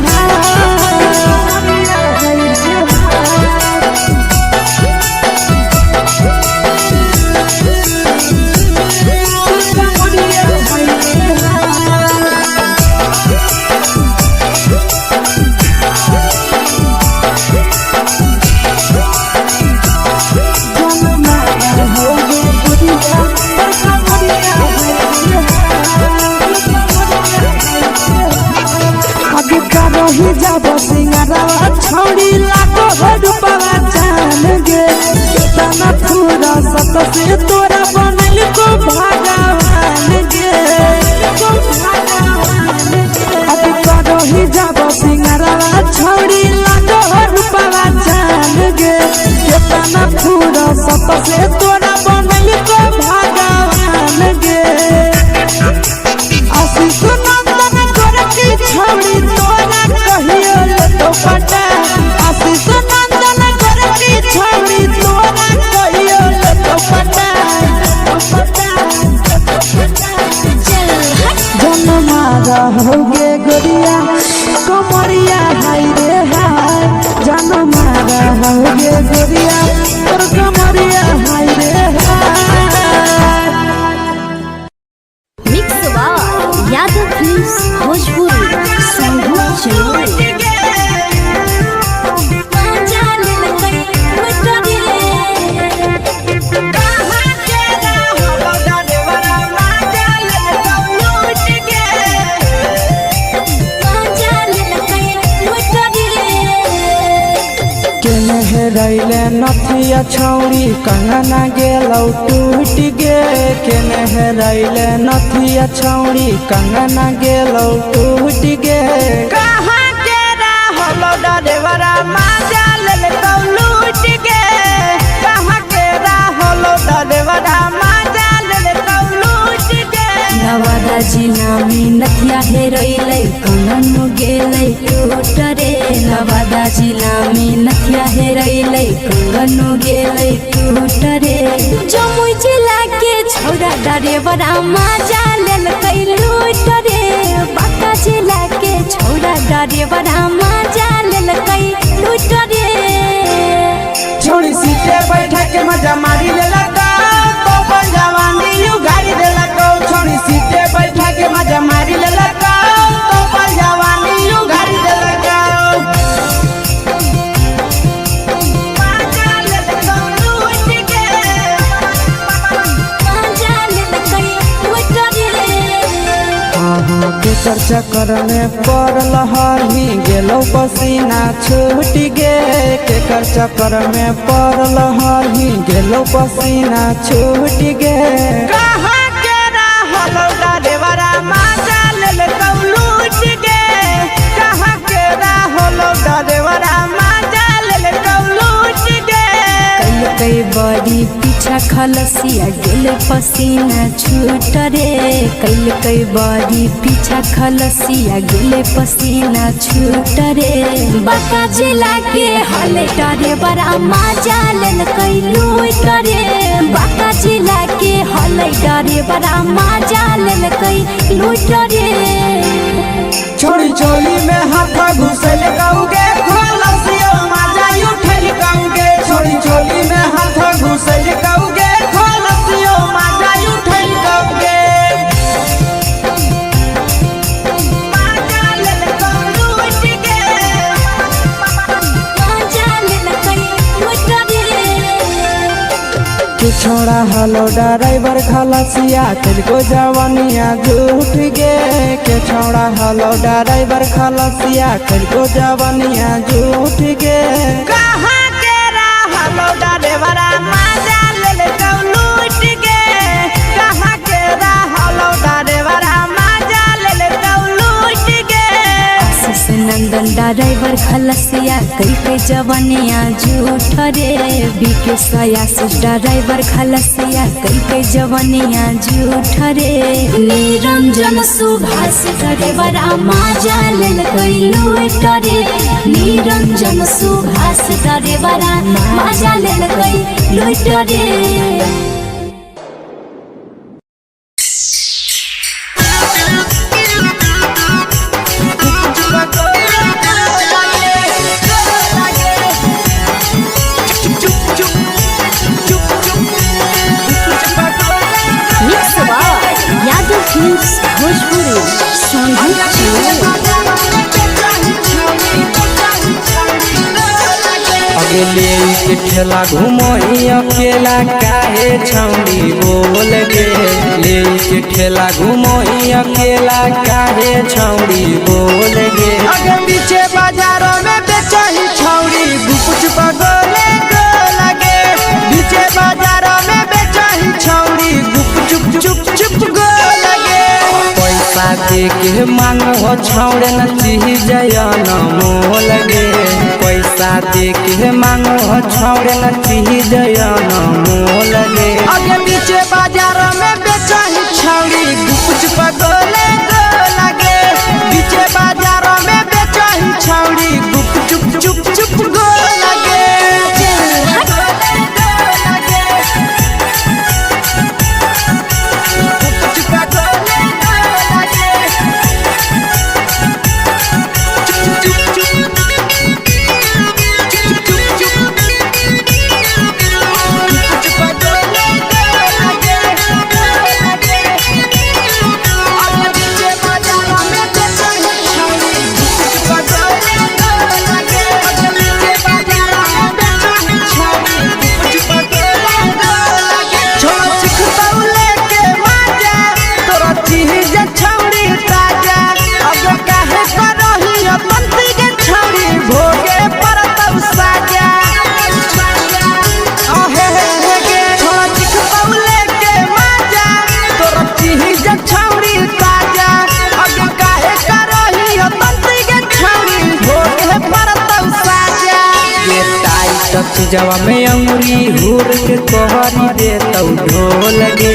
ही जब सिंगारवा छौड़ी लाखो रुपवा जान गे कितना पूरा सत से तोरा बनल को भगवान गे अभी करो ही जब सिंगारवा छौड़ी लाखो रुपवा जान गे कितना पूरा सत से तोरा बनल को भगवान गे आशीष नंदन करती छौड़ी तोरा कहियो तो पटा आशीष नंदन करती छौड़ी तोरा कहियो तो पटा जन मारा होगे गोरिया कमरिया हाय रे हाय जन मारा होगे गोरिया तोर कमरिया हाय रे हेरैले नथिया छौरी कंगना गेलौ टूट गे केने हेरैले नथिया छौरी कंगना गेलौ टूट गे कहाँ के रहलो डरेवरा माजा ले तो लूट गे कहाँ के रहलो डरेवरा माजा ले तो लूट गे नवादा जिला में नथिया हेरैले कंगनो गेलै टूट रे नवादा जिला में नथिया हेरैले कंगनो गेलै टूट रे जमुई जिला के छौरा डरेवरा माजा लेलकै लूट रे बांका जिला के छौरा डरेवरा माजा लेलकै लूट रे छोड़ी सीटे बैठा के मजा मारी ले लगा तो जवानी यू गाड़ी दे लगा छोड़ी सीटे बैठा के मजा मारी ले लगा तो जवानी यू गाड़ी दे लगा केकर चक्कर में पड़ल हरही गेलौ पसीना छूट गे केकर चक्कर में पड़ल हरही गेलौ पसीना छूट गे कहाँ के रहलो डरेवरा माजा ले तो लूट गे कहाँ के रहलो डरेवरा माजा ले तो लूट गे कई बड़ी पीछा खलसिया गेल पसीना छूट रे कई बड़ी पीछा खलसिया गेल पसीना छूट रे बांका जिला के हले डरे बड़ा माजा लेल कई लूट रे बांका जिला के हले डरे बड़ा माजा लेल कई लूट रे छोड़ी चोली में हाथ घुसल गाऊंगे खलसियो माजा उठल गाऊंगे छोड़ी चोली में हाथ घुसल गाऊंगे खलसियो माजा उठल गाऊंगे माजा ले तो लूट गे माजा लेल कई लूट रे तू छोड़ा हलो ड्राइवर खलसिया तेलको जवानिया झूठ गे के छोड़ा हलो ड्राइवर खलसिया तेलको जवानिया झूठ गे कहाँ के रहलो डरेवरा माजा ले तो लूट गे कहाँ के रहलो डरेवरा माजा ले तो लूट गे आशीष नंदन ड्राइवर खलसिया कई जवानिया झूठ रे बीके आशीष ड्राइवर खलसिया कई जवानिया झूठ रे निरंजन सुभाष ड्राइवरा माजा लेल कई लूट रे निरंजन सुभाष ड्राइवरा माजा लेल कई लूट रे यादव फिल्म्स भोजपुरी अगले के ठेला घुमोई अकेला काहे छौड़ी बोल गे ले के ठेला घुमोई अकेला काहे छौड़ी बोल गे अगे पीछे बाजारों में बेचही छौड़ी गुप चुप गोले गो लगे पीछे बाजारों में बेचही छौड़ी गुप चुप चुप चुप गो लगे पैसा दे के मांगो छौड़े न चीज न मोल गे पैसा दे के मांगो छौड़े न चीज न मोल गे अगे पीछे बाजारों में बेचही छौड़ी गुप चुप गोले गो लगे पीछे बाजारों में बेचही छौड़ी गुप चुप चुप चुप गो लगे चीजवा में अंगुरी हुर के कहरी दे तौ ढोल गे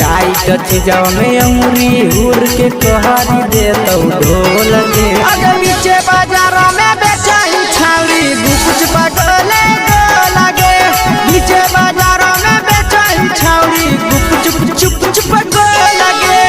टाइट चीजवा में अंगुरी हुर के कहरी दे तौ ढोल गे अगर नीचे बाजारों में बेचाई छावड़ी कुछ पगले लगे नीचे बाजारों में बेचाई छावड़ी चुप चुप चुप लगे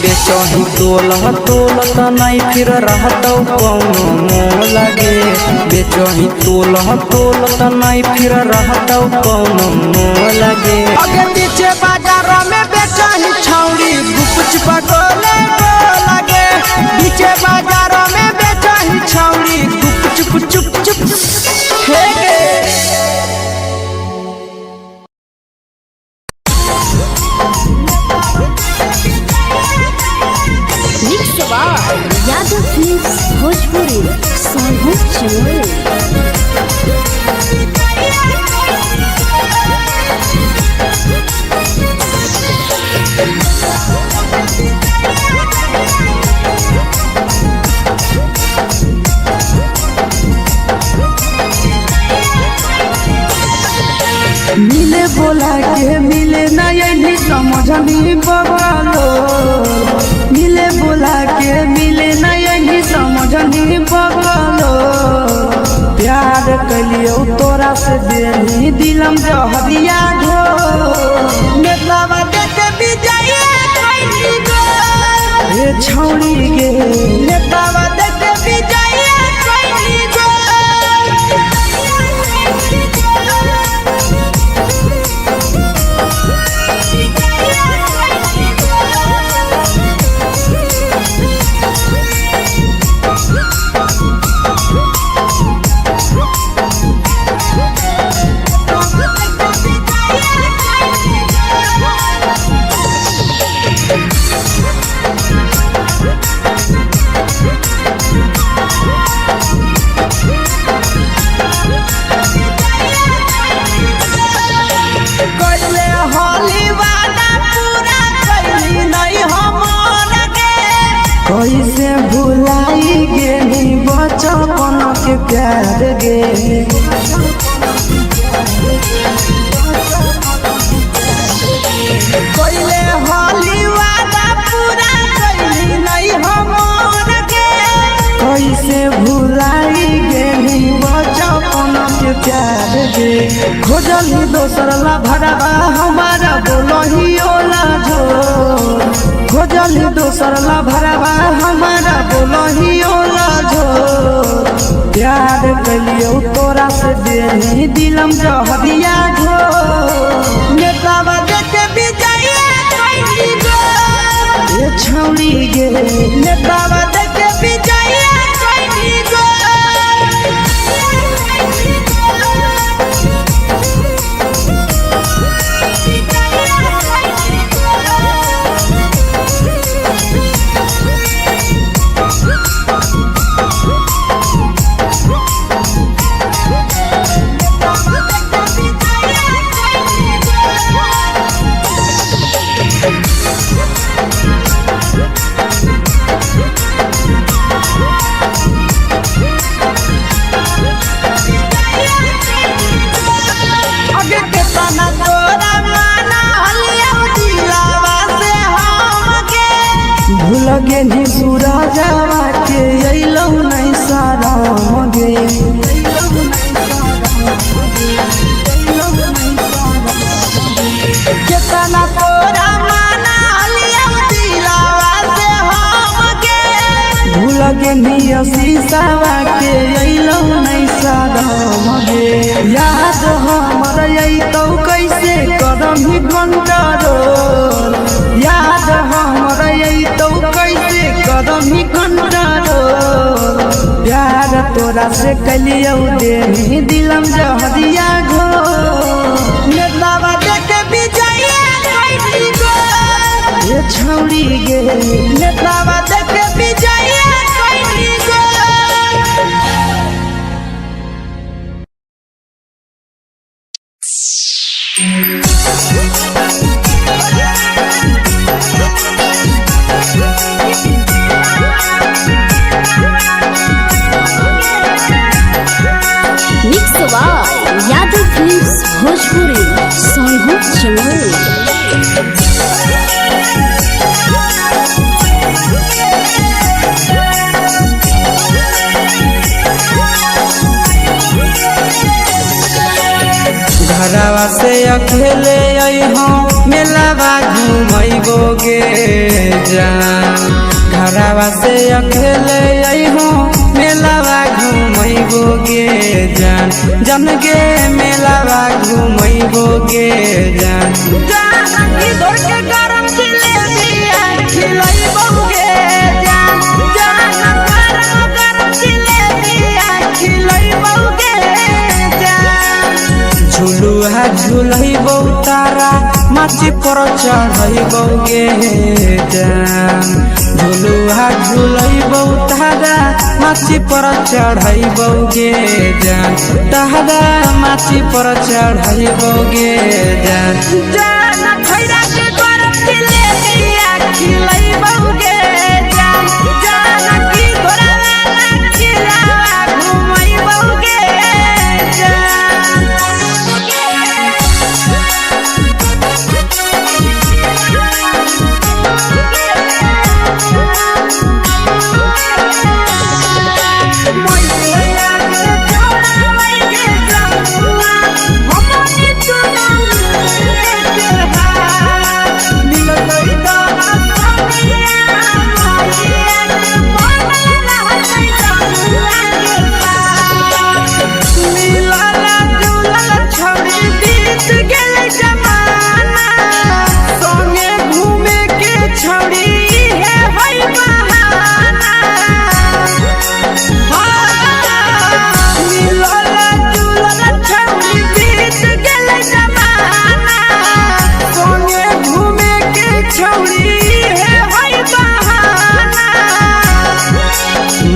बेचही तोल नहीं फिर रहतौ कौनो मोह लगे बेचही तोल नहीं फिर रहतौ कौनो मोह लगे अगर नीचे बाजारों में बेचही छौड़ी कुछ पगले लगे नीचे बाजारों में बेचही छौड़ी चुप चुप चुप यादव फिल्म्स भोजपुरी सोनू चोर मिले बोला के मिले नहीं समझनी बवालो मिले बोला के मिले नहीं समझनी बवालो प्यार कलियो तोरा से देनी दिलम जहरिया घो नेतावा देखे विजय कैली गो हे छौड़ी गे नेतावा देखे विजय कैली गो कैसे भुलाई गेली बचपन के प्यार गे कोइले होली वादा पूरा कैली नहीं हमर के कैसे भुलाई गेली बचपन के प्यार गे खोजली दोसर ला भरवा हमारा बोलही ओला जो खोजली दोसर ला भरवा हमारा बोलही ओला जो प्यार कलियो तोरा से देनी दिलम जहरिया घो नेतावा देखे विजय कैली गो ये छौड़ी गे नेतावा देखे विजय कैली गो मनीषावा के अइलौ नहीं सादम गे याद हमर अइतौ कैसे करम ही कंट्रोल याद हमर अइतौ कैसे करम ही कंट्रोल प्यार तोरा से कलियौ देनी दिलम जहरिया घो नेतावा देखे विजया कैली गो ये छौड़ी गे नेतावा देखे विजया कैली go mix by Yadav films Bhojpuri Sonu Chamoli. घरवा से अकेले अइहों मेलावा घूमैबो गे जान घरवा से अकेले अइहों मेलावा घूमैबो गे जान जन गे मेलावा घूमैबो गे जान जान की दौड़ के गरम जिलेबिया खिलैबो गे जान जान गरम जिलेबिया खिलैबो गे जान झुलुहा झुलैबौ तारा माची पर चढ़ैबौ गे जान झुलुहा झुलैबौ तारा माची पर चढ़ैबौ गे जान तारा माची पर चढ़ैबौ गे जान जान खैरा के गरम जिलेबिया खिलैबौ गे जान जान की घोड़ावाला खिलावा घुमैबौ गे जान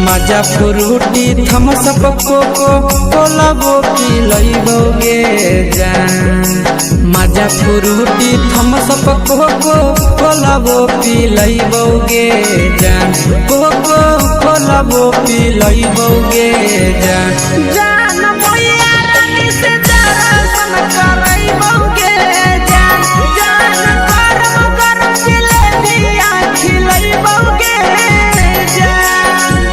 मजा फ्रूटी थम्स अप कोको कोला वो पी लइबो गे जान मजा फ्रूटी थम्स अप कोको कोला वो पी लइबो गे जान कोको कोला वो पी लइबो गे जान जान भैया रानी से दर्शन करइबो गे जान जान गरम गरम जिलेबिया खिलइबो गे जान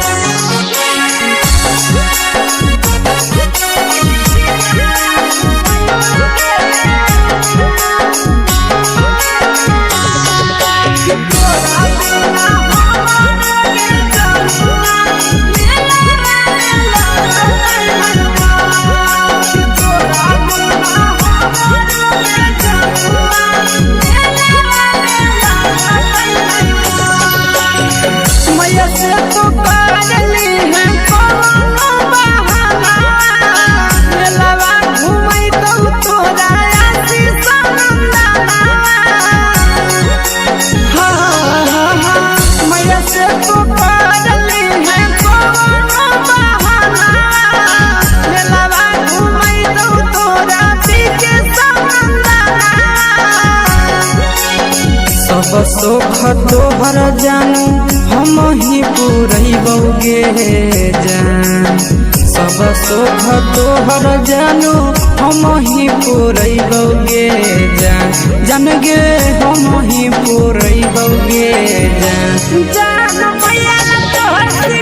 सब सुख तोहर जानू हम ही पुरैबौ गे जान सब सुख तोहर जानू हम ही पुरैबौ गे जान जान गे हम ही पुरैबौ गे जान जान भैया तोहर